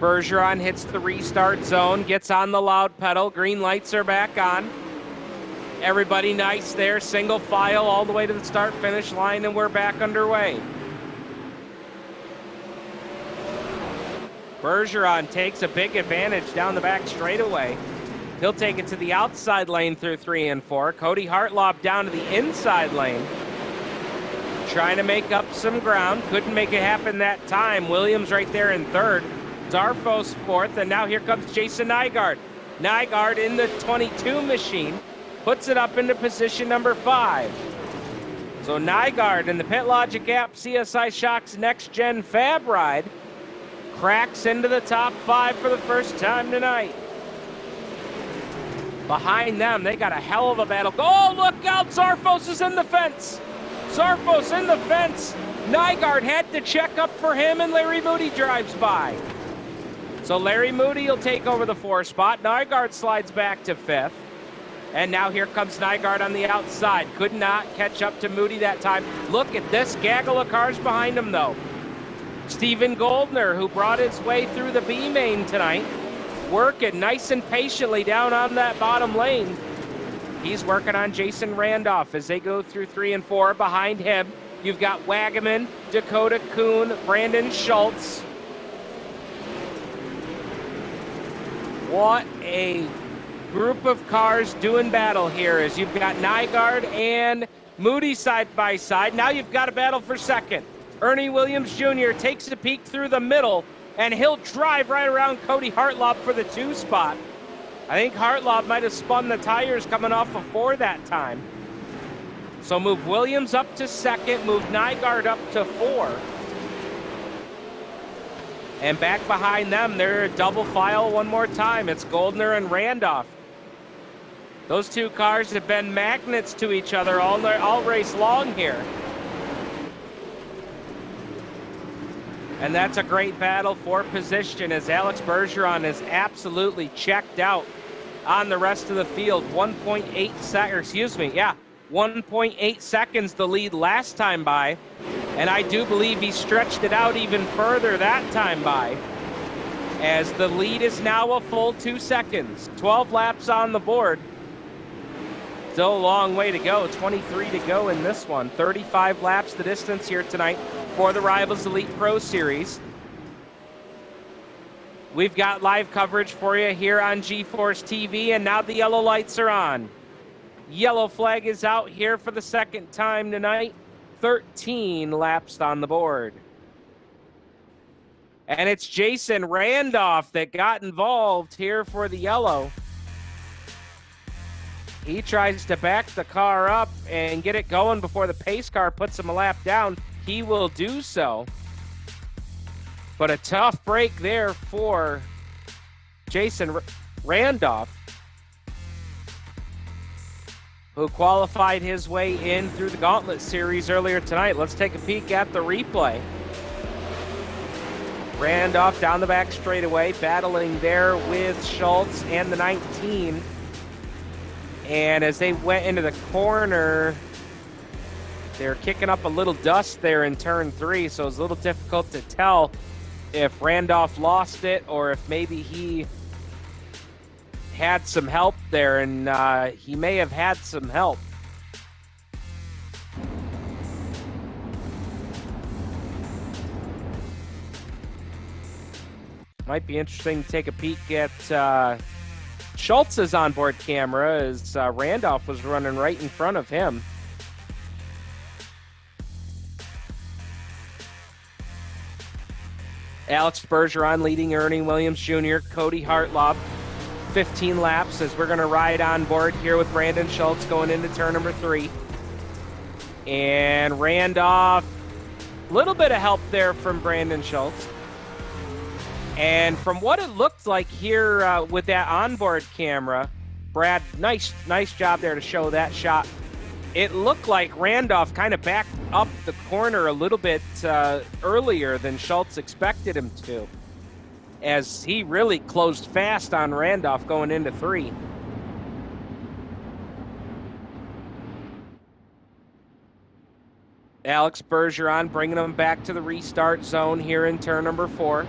Bergeron hits the restart zone, gets on the loud pedal. Green lights are back on. Everybody nice there, single file all the way to the start-finish line, and we're back underway. Bergeron takes a big advantage down the back straightaway. He'll take it to the outside lane through 3 and 4. Cody Hartlaub down to the inside lane. Trying to make up some ground. Couldn't make it happen that time. Williams right there in 3rd. Zarfos 4th. And now here comes Jason Nygaard. Nygaard in the 22 machine. Puts it up into position number 5. So Nygaard in the Pit Logic app CSI Shocks Next Gen Fab Ride cracks into the top 5 for the first time tonight. Behind them, they got a hell of a battle. Oh, look out! Zarfos is in the fence. Zarfos in the fence. Nygaard had to check up for him, and Larry Moody drives by. So Larry Moody will take over the 4 spot. Nygaard slides back to 5th. And now here comes Nygaard on the outside. Could not catch up to Moody that time. Look at this gaggle of cars behind him, though. Stephen Goldner, who brought his way through the B main tonight, working nice and patiently down on that bottom lane. He's working on Jason Randolph as they go through 3 and 4. Behind him, you've got Wagaman, Dakota Kuhn, Brandon Schultz. What a group of cars doing battle here as you've got Nygaard and Moody side by side. Now you've got a battle for second. Ernie Williams Jr. takes a peek through the middle, and he'll drive right around Cody Hartlaub for the 2 spot. I think Hartlaub might have spun the tires coming off of 4 that time. So move Williams up to 2nd, move Nygaard up to 4. And back behind them, they're double file one more time. It's Goldner and Randolph. Those 2 cars have been magnets to each other all race long here. And that's a great battle for position as Alex Bergeron is absolutely checked out on the rest of the field. 1.8 seconds the lead last time by. And I do believe he stretched it out even further that time by. As the lead is now a full 2 seconds. 12 laps on the board. Still a long way to go. 23 to go in this one. 35 laps the distance here tonight for the Rivalz Elite Pro Series. We've got live coverage for you here on G-Force TV, and now the yellow lights are on. Yellow flag is out here for the second time tonight. 13 laps on the board. And it's Jason Randolph that got involved here for the yellow. He tries to back the car up and get it going before the pace car puts him a lap down. He will do so. But a tough break there for Jason Randolph, who qualified his way in through the Gauntlet Series earlier tonight. Let's take a peek at the replay. Randolph down the back straightaway, battling there with Schultz and the 19. And as they went into the corner, they're kicking up a little dust there in turn 3, so it's a little difficult to tell if Randolph lost it or if maybe he had some help there, and he may have had some help. Might be interesting to take a peek at Schultz's onboard camera as Randolph was running right in front of him. Alex Bergeron leading Ernie Williams Jr., Cody Hartlob, 15 laps as we're going to ride on board here with Brandon Schultz going into turn number 3. And Randolph, a little bit of help there from Brandon Schultz. And from what it looked like here with that onboard camera, Brad, nice job there to show that shot. It looked like Randolph kind of backed up the corner a little bit earlier than Schultz expected him to, as he really closed fast on Randolph going into 3. Alex Bergeron bringing him back to the restart zone here in turn number 4.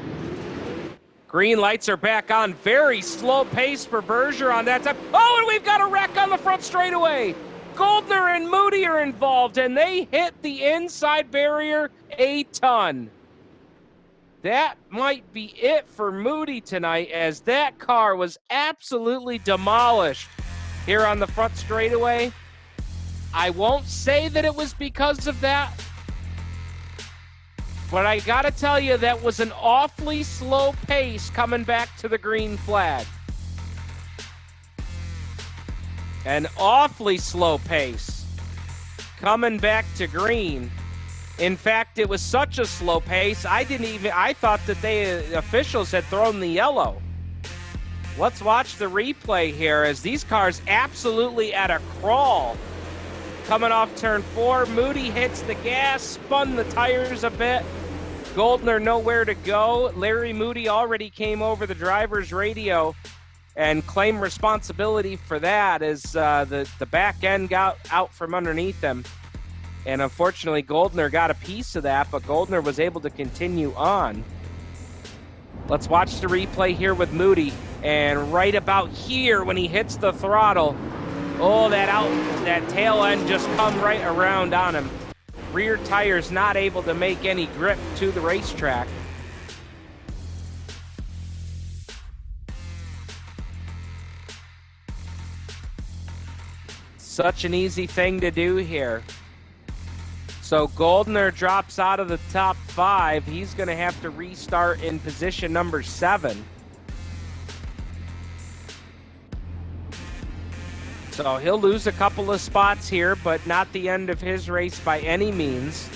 Green lights are back on. Very slow pace for Bergeron that time. Oh, and we've got a wreck on the front straightaway. Goldner and Moody are involved, and they hit the inside barrier a ton. That might be it for Moody tonight, as that car was absolutely demolished here on the front straightaway. I won't say that it was because of that, but I gotta tell you, that was an awfully slow pace coming back to the green flag. An awfully slow pace coming back to green. In fact, it was such a slow pace, I thought that the officials had thrown the yellow. Let's watch the replay here as these cars absolutely at a crawl. Coming off turn 4, Moody hits the gas, spun the tires a bit. Goldner nowhere to go. Larry Moody already came over the driver's radio and claimed responsibility for that as the back end got out from underneath him. And unfortunately, Goldner got a piece of that, but Goldner was able to continue on. Let's watch the replay here with Moody. And right about here, when he hits the throttle, oh, that tail end just come right around on him. Rear tires not able to make any grip to the racetrack. Such an easy thing to do here. So Goldner drops out of the top 5. He's going to have to restart in position number 7. So he'll lose a couple of spots here, but not the end of his race by any means.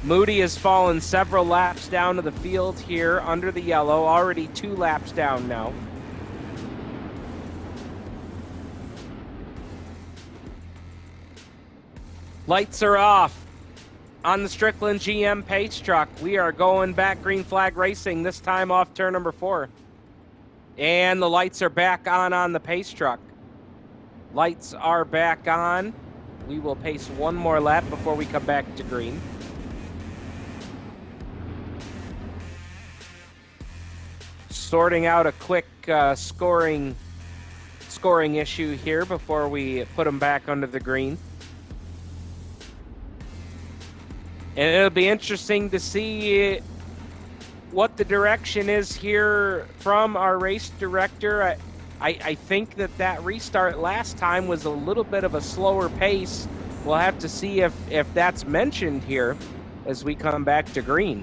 Moody has fallen several laps down to the field here under the yellow, already 2 laps down now. Lights are off on the Strickland GM pace truck. We are going back green flag racing, this time off turn number 4. And the lights are back on the pace truck. Lights are back on. We will pace one more lap before we come back to green. Sorting out a quick scoring issue here before we put them back under the green. And it'll be interesting to see what the direction is here from our race director. I think that restart last time was a little bit of a slower pace. We'll have to see if that's mentioned here as we come back to green.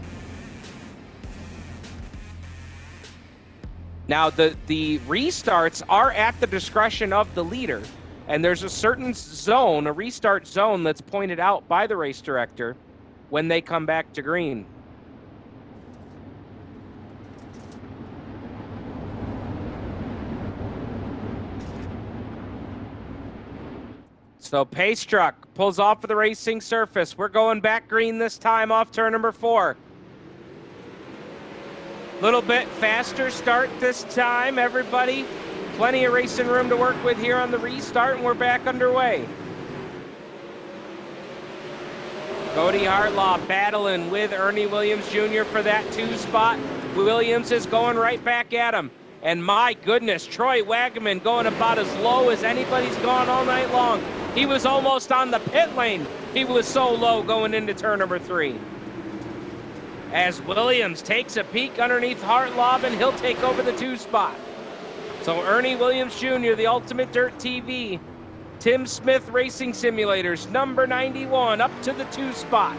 Now, the restarts are at the discretion of the leader, and there's a certain zone, a restart zone, that's pointed out by the race director when they come back to green. So Pace Truck pulls off of the racing surface. We're going back green this time off turn number 4. Little bit faster start this time, everybody. Plenty of racing room to work with here on the restart, and we're back underway. Cody Hartlaw battling with Ernie Williams Jr. for that 2 spot. Williams is going right back at him. And my goodness, Troy Wagaman going about as low as anybody's gone all night long. He was almost on the pit lane. He was so low going into turn number 3. As Williams takes a peek underneath Hartlaw, and he'll take over the 2 spot. So Ernie Williams Jr., the Ultimate Dirt TV, Tim Smith Racing Simulators, number 91, up to the 2 spot.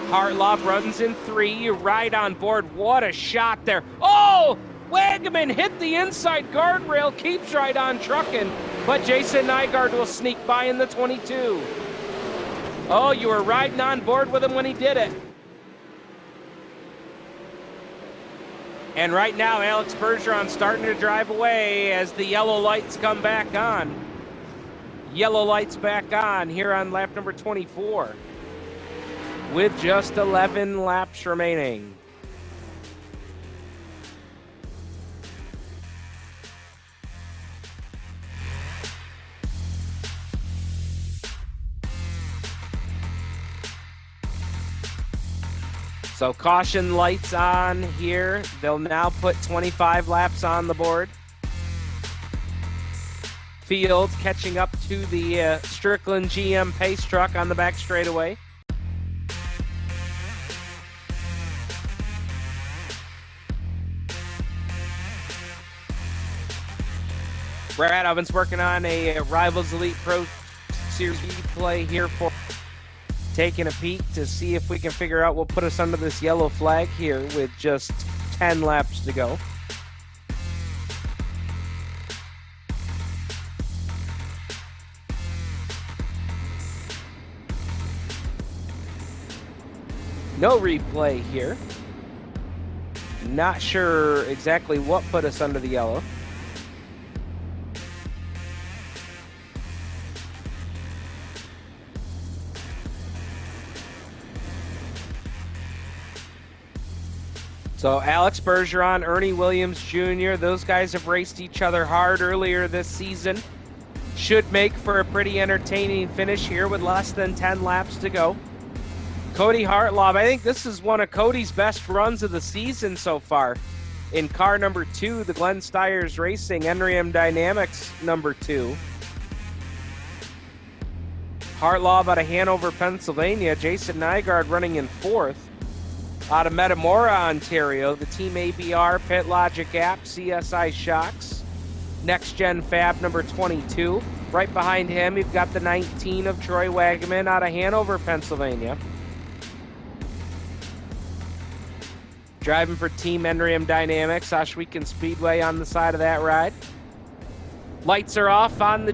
Hartlaw runs in 3, right on board. What a shot there. Oh! Wagaman hit the inside guardrail, keeps right on trucking, but Jason Nygaard will sneak by in the 22. Oh, you were riding on board with him when he did it. And right now, Alex Bergeron starting to drive away as the yellow lights come back on. Yellow lights back on here on lap number 24 with just 11 laps remaining. So caution lights on here. They'll now put 25 laps on the board. Field catching up to the Strickland GM pace truck on the back straightaway. Brad Ovens working on a Rivalz Elite Pro Series play here for taking a peek to see if we can figure out what put us under this yellow flag here with just 10 laps to go. No replay here. Not sure exactly what put us under the yellow. So Alex Bergeron, Ernie Williams Jr., those guys have raced each other hard earlier this season. Should make for a pretty entertaining finish here with less than 10 laps to go. Cody Hartlaw, I think this is one of Cody's best runs of the season so far. In car number 2, the Glenn Stiers Racing NREM Dynamics number 2. Hartlaw out of Hanover, Pennsylvania. Jason Nygaard running in 4th. Out of Metamora, Ontario, the Team ABR Pit Logic app, CSI Shocks. Next Gen Fab number 22. Right behind him, you've got the 19 of Troy Wagaman out of Hanover, Pennsylvania. Driving for Team NREM Dynamics, Oshwegan Speedway on the side of that ride. Lights are off on the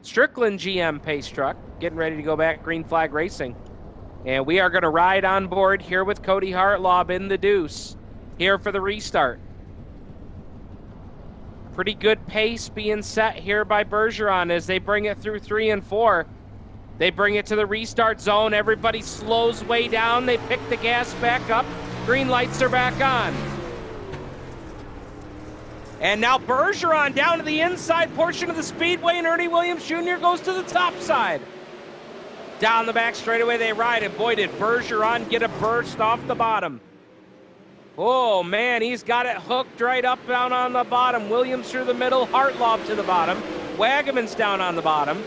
Strickland GM pace truck. Getting ready to go back green flag racing. And we are going to ride on board here with Cody Hartlaw in the deuce here for the restart. Pretty good pace being set here by Bergeron as they bring it through 3 and 4. They bring it to the restart zone. Everybody slows way down. They pick the gas back up. Green lights are back on. And now Bergeron down to the inside portion of the speedway, and Ernie Williams Jr. goes to the top side. Down the back straightaway they ride, and boy, did Bergeron get a burst off the bottom. Oh, man, he's got it hooked right up down on the bottom. Williams through the middle, Hartlaw to the bottom. Wagaman's down on the bottom.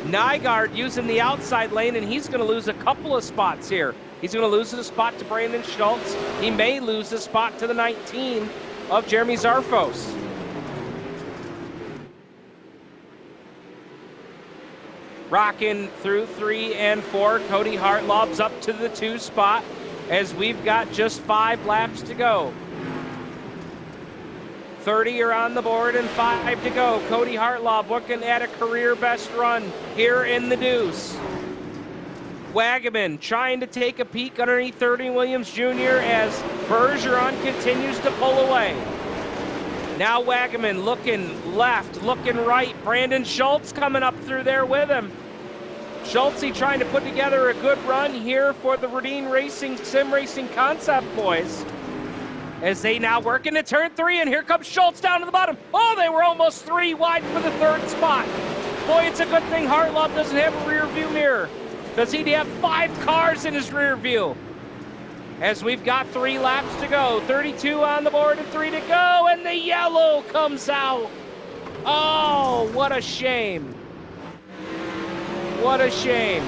Nygaard using the outside lane, and he's going to lose a couple of spots here. He's going to lose his spot to Brandon Schultz. He may lose his spot to the 19 of Jeremy Zarfos. Rocking through 3 and 4. Cody Hartlob's up to the 2 spot as we've got just 5 laps to go. 30 are on the board and 5 to go. Cody Hartlob looking at a career best run here in the deuce. Wagaman trying to take a peek underneath Ernie Williams Jr. as Bergeron continues to pull away. Now Wagaman looking left, looking right. Brandon Schultz coming up through there with him. Schultz trying to put together a good run here for the Radine Racing Sim Racing Concept boys. As they now work into turn 3, and here comes Schultz down to the bottom. Oh, they were almost 3 wide for the 3rd spot. Boy, it's a good thing Hartlob doesn't have a rear view mirror, because he'd have 5 cars in his rear view. As we've got 3 laps to go, 32 on the board and 3 to go, and the yellow comes out. Oh, what a shame. What a shame.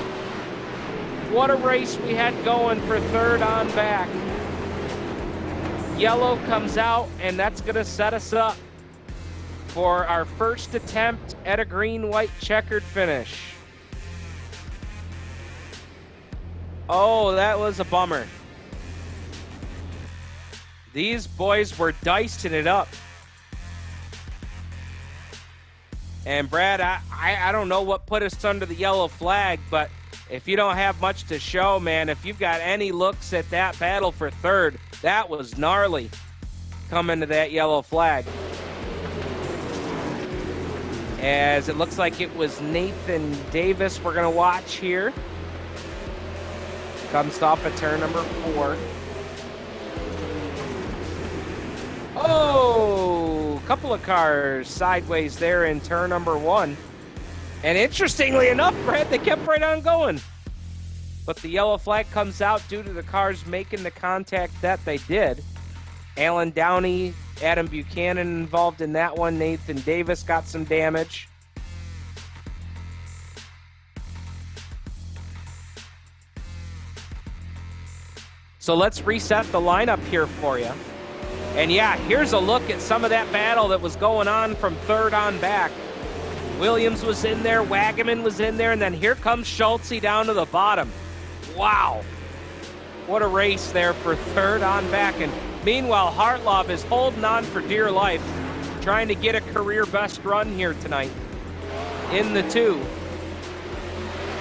What a race we had going for 3rd on back. Yellow comes out, and that's going to set us up for our first attempt at a green-white checkered finish. Oh, that was a bummer. These boys were dicing it up. And Brad, I don't know what put us under the yellow flag, but if you don't have much to show, man, if you've got any looks at that battle for 3rd, that was gnarly coming to that yellow flag. As it looks like it was Nathan Davis we're going to watch here. Comes off at turn number 4. Oh, a couple of cars sideways there in turn number 1. And interestingly enough, Brad, they kept right on going. But the yellow flag comes out due to the cars making the contact that they did. Alan Downey, Adam Buchanan involved in that one. Nathan Davis got some damage. So let's reset the lineup here for you. And yeah, here's a look at some of that battle that was going on from 3rd on back. Williams was in there, Wagaman was in there, and then here comes Schultz down to the bottom. Wow. What a race there for 3rd on back. And meanwhile, Hartlob is holding on for dear life, trying to get a career best run here tonight in the 2.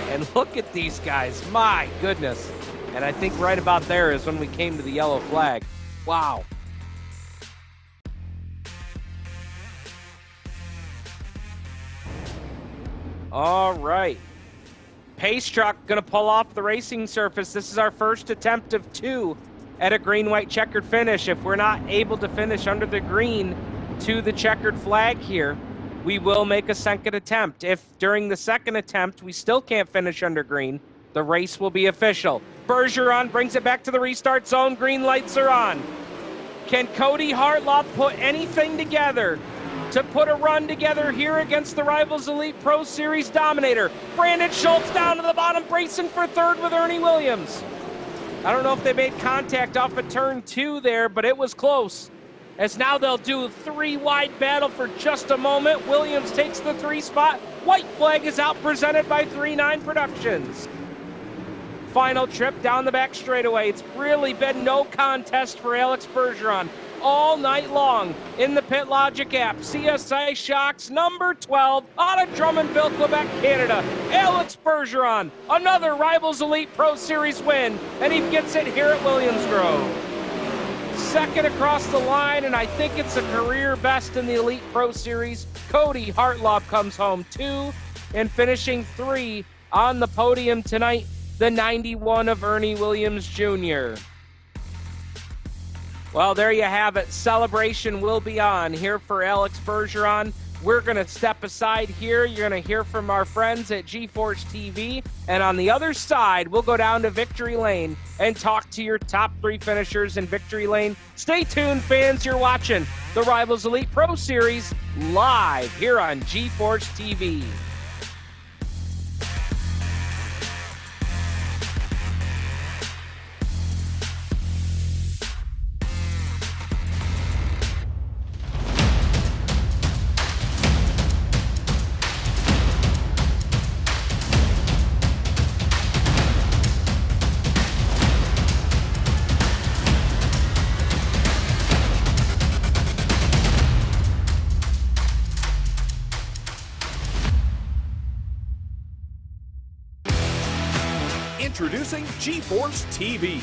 And look at these guys, my goodness. And I think right about there is when we came to the yellow flag. Wow. All right. Pace truck going to pull off the racing surface. This is our first attempt of 2 at a green-white checkered finish. If we're not able to finish under the green to the checkered flag here, we will make a second attempt. If during the second attempt we still can't finish under green, the race will be official. Bergeron brings it back to the restart zone. Green lights are on. Can Cody Hartlob put anything together to put a run together here against the Rivalz Elite Pro Series dominator? Brandon Schultz down to the bottom, bracing for 3rd with Ernie Williams. I don't know if they made contact off of turn 2 there, but it was close. As now they'll do a 3-wide battle for just a moment. Williams takes the 3 spot. White flag is out, presented by 3-9 Productions. Final trip down the back straightaway. It's really been no contest for Alex Bergeron all night long in the Pit Logic app. CSI Shocks number 12 out of Drummondville, Quebec, Canada. Alex Bergeron, another Rivalz Elite Pro Series win, and he gets it here at Williams Grove. 2nd across the line, and I think it's a career best in the Elite Pro Series. Cody Hartlob comes home 2, and finishing 3 on the podium tonight, the 91 of Ernie Williams Jr. Well, there you have it. Celebration will be on here for Alex Bergeron. We're going to step aside here. You're going to hear from our friends at GeForce TV. And on the other side, we'll go down to Victory Lane and talk to your top 3 finishers in Victory Lane. Stay tuned, fans. You're watching the Rivalz Elite Pro Series live here on GeForce TV. Introducing GeForce TV.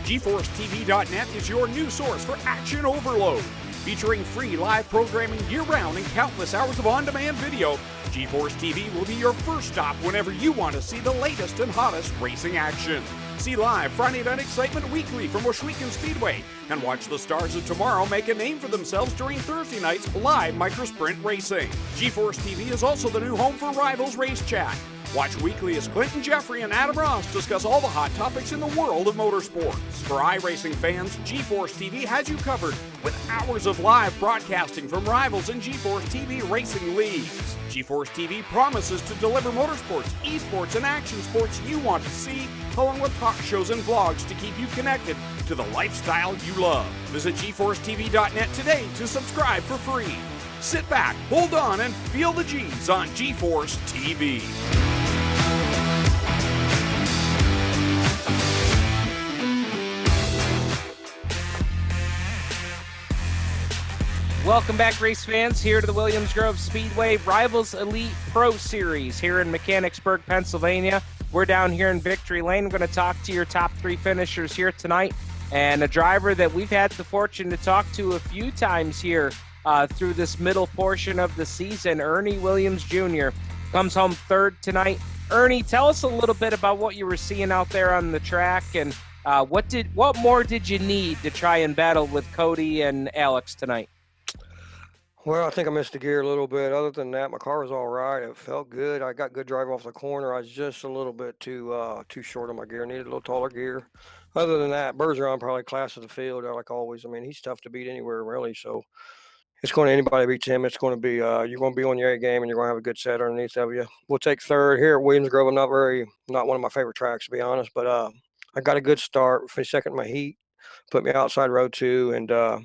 GeForceTV.net is your new source for action overload. Featuring free live programming year-round and countless hours of on-demand video, GeForce TV will be your first stop whenever you want to see the latest and hottest racing action. See live Friday Night Excitement weekly from Washougal Speedway, and watch the stars of tomorrow make a name for themselves during Thursday night's live microsprint racing. GeForce TV is also the new home for Rivalz Race Chat. Watch weekly as Clinton Jeffrey and Adam Ross discuss all the hot topics in the world of motorsports. For iRacing fans, GeForce TV has you covered with hours of live broadcasting from Rivalz and GeForce TV racing leagues. GeForce TV promises to deliver motorsports, esports, and action sports you want to see, along with talk shows and vlogs to keep you connected to the lifestyle you love. Visit GeForceTV.net today to subscribe for free. Sit back, hold on, and feel the G's on GeForce TV. Welcome back, race fans, here to the Williams Grove Speedway Rivalz Elite Pro Series here in Mechanicsburg, Pennsylvania. We're down here in Victory Lane. We're going to talk to your top three finishers here tonight, and a driver that we've had the fortune to talk to a few times here through this middle portion of the season. Ernie Williams Jr. comes home third tonight. Ernie, tell us a little bit about what you were seeing out there on the track, and what more did you need to try and battle with Cody and Alex tonight? Well, I think I missed the gear a little bit. Other than that, my car was all right. It felt good. I got good drive off the corner. I was just a little bit too short on my gear. Needed a little taller gear. Other than that, Bergeron probably class of the field, like always. I mean, he's tough to beat anywhere, really. So it's going to anybody beats him. It's going to be you're going to be on your A game, and you're going to have a good set underneath of you. We'll take third here at Williams Grove. Not one of my favorite tracks, to be honest, but I got a good start. Finished second in my heat, put me outside row 2, and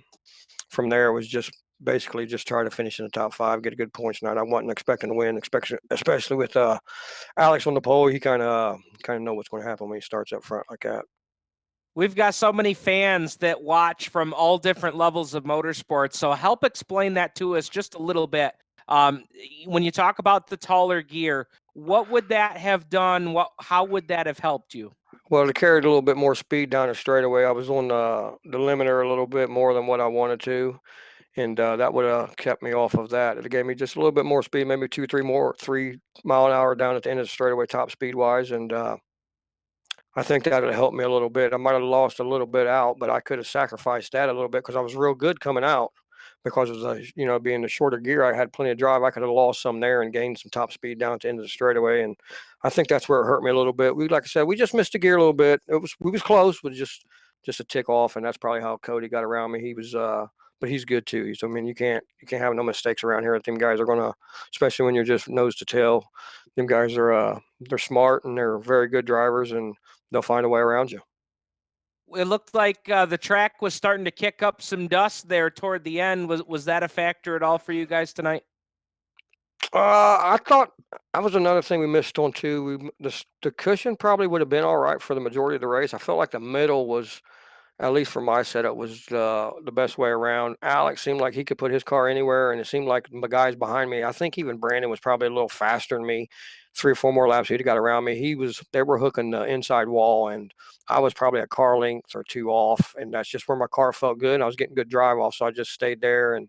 from there it was basically just try to finish in the top 5, get a good points night. I wasn't expecting to win, especially with Alex on the pole. He kind of know what's going to happen when he starts up front like that. We've got so many fans that watch from all different levels of motorsports, so help explain that to us just a little bit. When you talk about the taller gear, what would that have done? How would that have helped you? Well, it carried a little bit more speed down the straightaway. I was on the limiter a little bit more than what I wanted to. And that would have kept me off of that. It gave me just a little bit more speed, maybe 3 mile an hour down at the end of the straightaway, top speed wise. And I think that would have helped me a little bit. I might have lost a little bit out, but I could have sacrificed that a little bit because I was real good coming out. Because of the, being the shorter gear, I had plenty of drive. I could have lost some there and gained some top speed down at the end of the straightaway. And I think that's where it hurt me a little bit. Like I said, we just missed the gear a little bit. We was close, but just a tick off, and that's probably how Cody got around me. He was but he's good too. So I mean, you can't have no mistakes around here. Them guys are gonna, especially when you're just nose to tail. Them guys are they're smart and they're very good drivers, and they'll find a way around you. It looked like the track was starting to kick up some dust there toward the end. Was that a factor at all for you guys tonight? I thought that was another thing we missed on too. The cushion probably would have been all right for the majority of the race. I felt like the middle was, at least for my setup, was the best way around. Alex seemed like he could put his car anywhere, and it seemed like the guys behind me, I think even Brandon was probably a little faster than me. 3 or 4 more laps he'd have got around me. They were hooking the inside wall, and I was probably a car length or 2 off, and that's just where my car felt good, and I was getting good drive off, so I just stayed there, and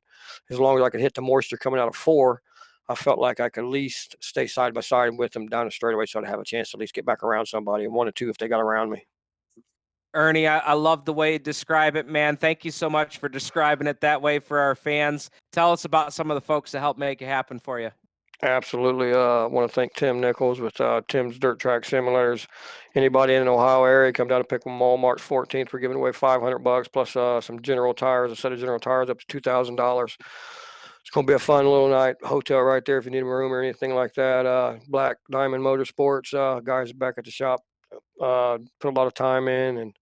as long as I could hit the moisture coming out of 4, I felt like I could at least stay side by side with them down the straightaway so I'd have a chance to at least get back around somebody, and 1 or 2 if they got around me. Ernie, I love the way you describe it, man. Thank you so much for describing it that way for our fans. Tell us about some of the folks that helped make it happen for you. Absolutely. I want to thank Tim Nichols with Tim's Dirt Track Simulators. Anybody in the Ohio area, come down and pick them all March 14th. We're giving away $500 plus some General tires, a set of General tires up to $2,000. It's going to be a fun little night. Hotel right there if you need a room or anything like that. Black Diamond Motorsports, guys back at the shop put a lot of time in and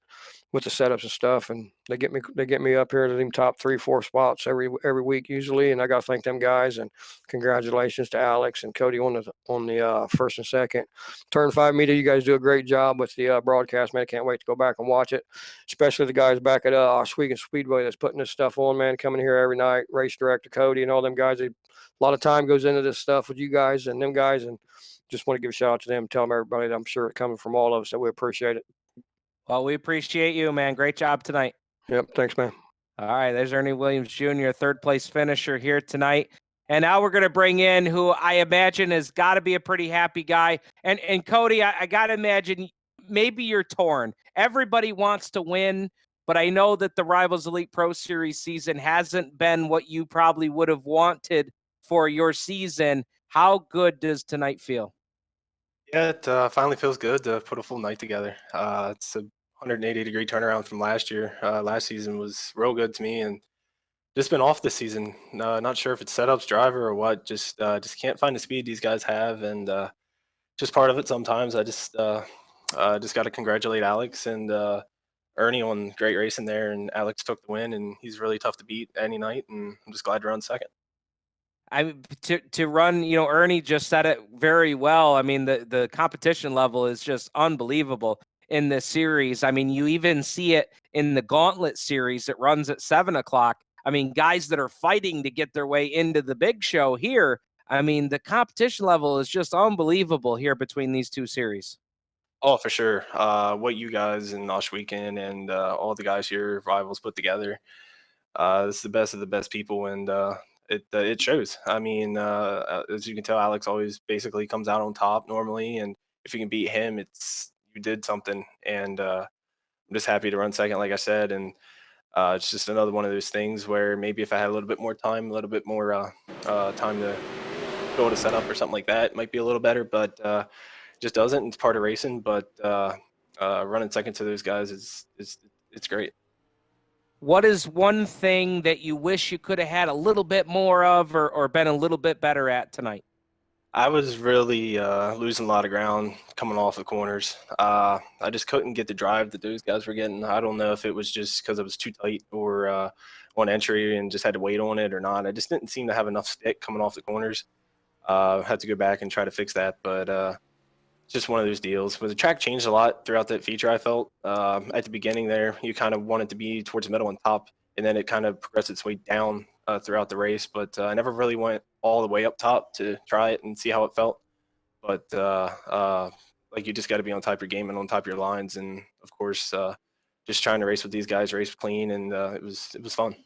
with the setups and stuff, and they get me up here to them top 3, 4 spots every week usually, and I got to thank them guys, and congratulations to Alex and Cody on the first and second. Turn 5 media, you guys do a great job with the broadcast, man. I can't wait to go back and watch it, especially the guys back at Washougal Speedway that's putting this stuff on, man, coming here every night. Race director Cody and all them guys, a lot of time goes into this stuff with you guys and them guys, and just want to give a shout out to them, tell them everybody that I'm sure it's coming from all of us that we appreciate it. Well, we appreciate you, man. Great job tonight. Yep, thanks, man. All right, there's Ernie Williams Jr., third place finisher here tonight. And now we're going to bring in who I imagine has got to be a pretty happy guy. And Cody, I got to imagine maybe you're torn. Everybody wants to win, but I know that the Rivalz Elite Pro Series season hasn't been what you probably would have wanted for your season. How good does tonight feel? Yeah, it finally feels good to put a full night together. It's a 180-degree turnaround from last year. Last season was real good to me, and just been off this season. Not sure if it's setups, driver, or what. Just can't find the speed these guys have, and just part of it. Sometimes I just got to congratulate Alex and Ernie on great racing there, and Alex took the win, and he's really tough to beat any night, and I'm just glad to run second. I mean, to run, Ernie just said it very well. I mean, the competition level is just unbelievable in this series. I mean, you even see it in the Gauntlet series that runs at 7:00. I mean, guys that are fighting to get their way into the big show here. I mean, the competition level is just unbelievable here between these two series. Oh, for sure. What you guys and Osh Weekend and all the guys here, Rivalz, put together. This is the best of the best people, and it shows. I mean, as you can tell, Alex always basically comes out on top normally, and if you can beat him, you did something. And I'm just happy to run second, like I said, and it's just another one of those things where maybe if I had a little bit more time, a little bit more time to go to setup or something like that, it might be a little better, but just doesn't. It's part of racing, but running second to those guys it's great. What is one thing that you wish you could have had a little bit more of or been a little bit better at tonight? I was really losing a lot of ground coming off the corners. I just couldn't get the drive that those guys were getting. I don't know if it was just because I was too tight or on entry and just had to wait on it or not. I just didn't seem to have enough stick coming off the corners. Had to go back and try to fix that, but it's just one of those deals. But the track changed a lot throughout that feature, I felt. At the beginning there, you kind of wanted to be towards the middle and top, and then it kind of progressed its way down throughout the race. But I never really went all the way up top to try it and see how it felt. But like, you just got to be on top of your game and on top of your lines. And, of course, just trying to race with these guys, race clean, and it was fun.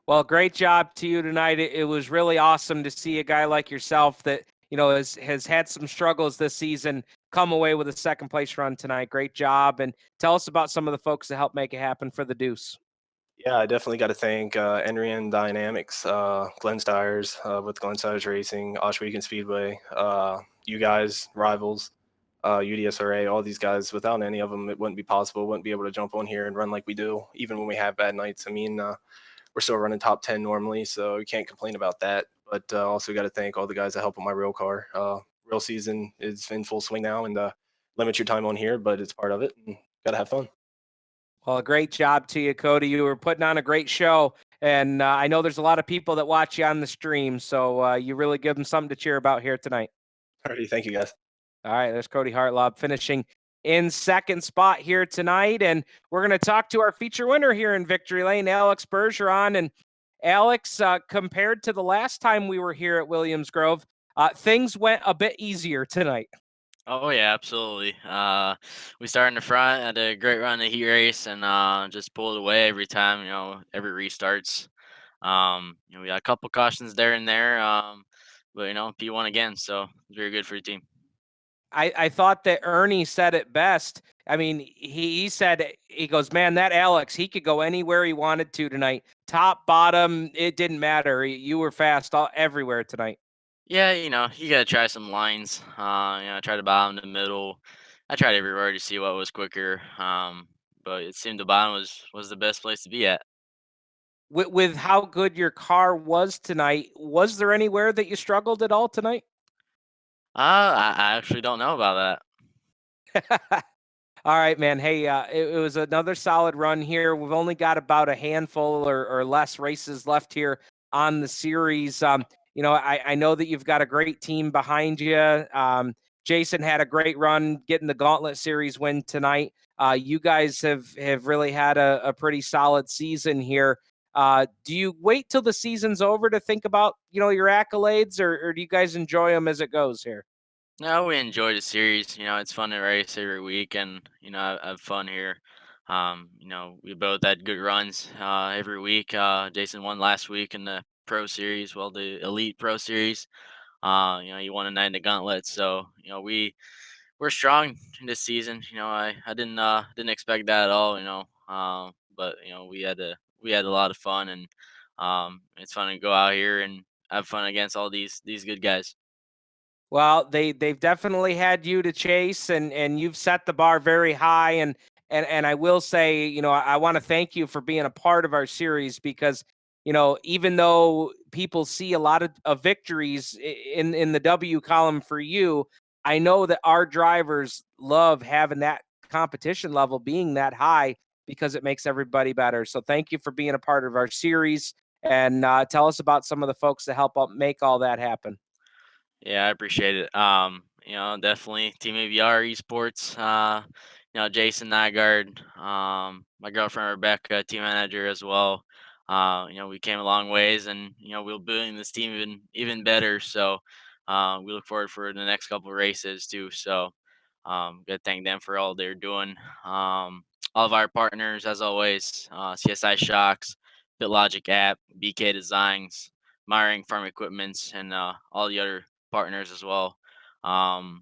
Well, great job to you tonight. It was really awesome to see a guy like yourself that, has had some struggles this season come away with a second place run tonight. Great job. And tell us about some of the folks that helped make it happen for the Deuce. Yeah, I definitely got to thank Enrian Dynamics, Glenn Stiers with Glenn Stiers Racing, Oshwegan Speedway, you guys, Rivalz, UDSRA, all these guys. Without any of them, it wouldn't be possible. Wouldn't be able to jump on here and run like we do, even when we have bad nights. I mean, we're still running top 10 normally, so you can't complain about that. But also got to thank all the guys that help with my real car. Real season is in full swing now, and limit your time on here, but it's part of it, and got to have fun. Well, great job to you, Cody. You were putting on a great show, and I know there's a lot of people that watch you on the stream, so you really give them something to cheer about here tonight. Alrighty, thank you, guys. All right, there's Cody Hartlob finishing in second spot here tonight, and we're going to talk to our feature winner here in Victory Lane, Alex Bergeron. And Alex, compared to the last time we were here at Williams Grove, things went a bit easier tonight. Oh yeah, absolutely. We started in the front, had a great run in the heat race, and just pulled away every time. Every restarts. We got a couple cautions there and there, but P1 again, so it's very good for your team. I thought that Ernie said it best. I mean, he said, he goes, man, that Alex, he could go anywhere he wanted to tonight. Top, bottom, it didn't matter. You were fast everywhere tonight. Yeah, you got to try some lines. I tried the bottom, the middle. I tried everywhere to see what was quicker. But it seemed the bottom was the best place to be at. With how good your car was tonight, was there anywhere that you struggled at all tonight? I actually don't know about that. All right, man. Hey, it was another solid run here. We've only got about a handful or less races left here on the series. I know that you've got a great team behind you. Jason had a great run getting the Gauntlet Series win tonight. You guys have really had a pretty solid season here. Do you wait till the season's over to think about, your accolades, or do you guys enjoy them as it goes here? No, we enjoy the series. It's fun to race every week, and I have fun here. We both had good runs every week. Jason won last week in the Pro Series, well, the Elite Pro Series. He won a night in the Gauntlet. So we're strong this season. I didn't expect that at all. But we had a lot of fun, and it's fun to go out here and have fun against all these good guys. Well, they've definitely had you to chase, and you've set the bar very high. And I will say, I want to thank you for being a part of our series because, even though people see a lot of victories in the W column for you, I know that our drivers love having that competition level being that high because it makes everybody better. So thank you for being a part of our series, and tell us about some of the folks that help out make all that happen. Yeah, I appreciate it. Definitely Team AVR Esports. Jason Nygaard, my girlfriend Rebecca, team manager as well. We came a long ways, and we're building this team even better. So, we look forward for the next couple of races too. So, good thank them for all they're doing. All of our partners, as always, CSI Shocks, BitLogic app, BK Designs, Myring Farm Equipments, and all the other partners as well. Um,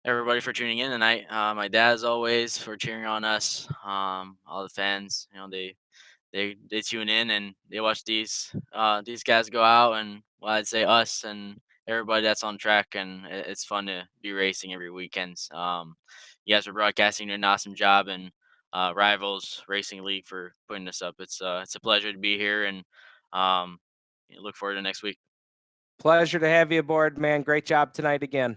Everybody for tuning in tonight. My dad, as always, for cheering on us. All the fans, they tune in and they watch these guys go out, and well, I'd say us and everybody that's on track, and it's fun to be racing every weekend. You guys are broadcasting doing an awesome job, and Rivals Racing League for putting this up. It's a pleasure to be here, and um, look forward to next week. Pleasure to have you aboard, man. Great job tonight again.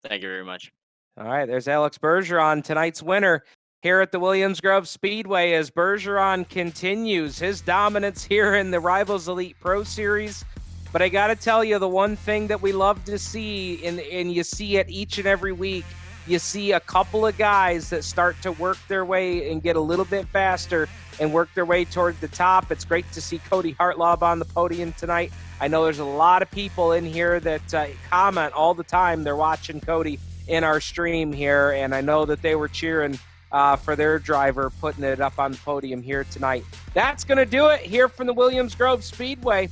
Thank you very much. All right, there's Alex Bergeron, tonight's winner here at the Williams Grove Speedway as Bergeron continues his dominance here in the Rivalz Elite Pro Series. But I got to tell you, the one thing that we love to see, and you see it each and every week, you see a couple of guys that start to work their way and get a little bit faster and work their way toward the top. It's great to see Cody Hartlaub on the podium tonight. I know there's a lot of people in here that comment all the time. They're watching Cody in our stream here, and I know that they were cheering for their driver putting it up on the podium here tonight. That's going to do it here from the Williams Grove Speedway.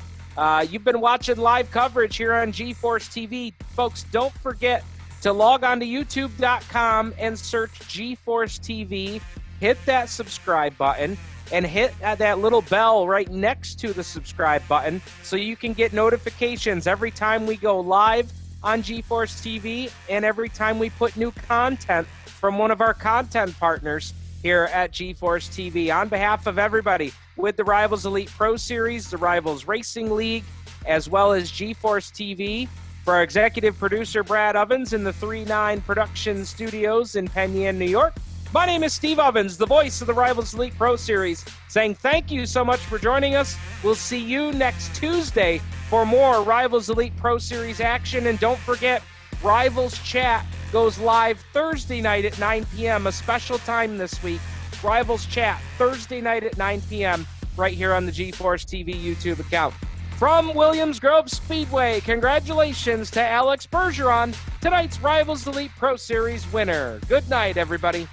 You've been watching live coverage here on GeForce TV. Folks, don't forget to log on to youtube.com and search GeForce TV. Hit that subscribe button and hit that little bell right next to the subscribe button so you can get notifications every time we go live on GeForce TV and every time we put new content from one of our content partners here at GeForce TV. On behalf of everybody with the Rivalz Elite Pro Series, the Rivalz Racing League, as well as GeForce TV, for our executive producer Brad Ovens in the 3-9 Production Studios in Penn Yan, New York, my name is Steve Ovens, the voice of the Rivalz Elite Pro Series, saying thank you so much for joining us. We'll see you next Tuesday for more Rivalz Elite Pro Series action. And don't forget, Rivalz Chat goes live Thursday night at 9 p.m., a special time this week. Rivalz Chat, Thursday night at 9 p.m., right here on the GeForce TV YouTube account. From Williams Grove Speedway, congratulations to Alex Bergeron, tonight's Rivalz Elite Pro Series winner. Good night, everybody.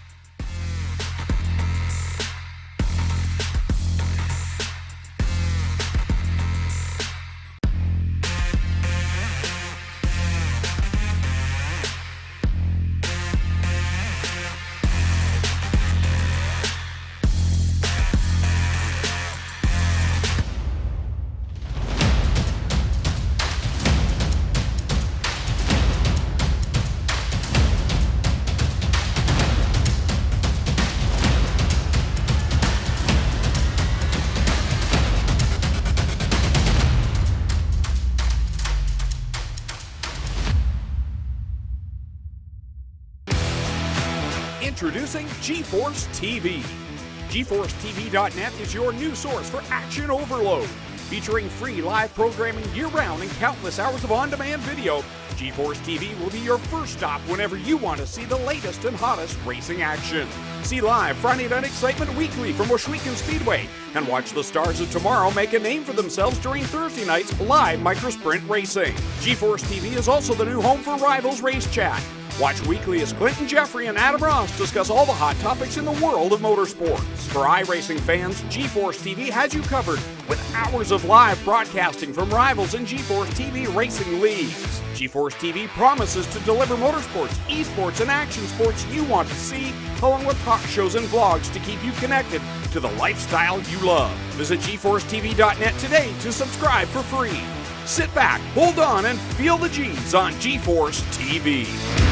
Introducing GeForce TV. GeForceTV.net is your new source for action overload. Featuring free live programming year-round and countless hours of on-demand video, GeForce TV will be your first stop whenever you want to see the latest and hottest racing action. See live Friday Night Excitement weekly from Washougal Speedway and watch the stars of tomorrow make a name for themselves during Thursday night's live microsprint racing. GeForce TV is also the new home for Rivalz Race Chat. Watch weekly as Clinton Jeffrey and Adam Ross discuss all the hot topics in the world of motorsports. For iRacing fans, GeForce TV has you covered with hours of live broadcasting from Rivalz and GeForce TV racing leagues. GeForce TV promises to deliver motorsports, esports, and action sports you want to see, along with talk shows and vlogs to keep you connected to the lifestyle you love. Visit GeForceTV.net today to subscribe for free. Sit back, hold on, and feel the G's on GeForce TV.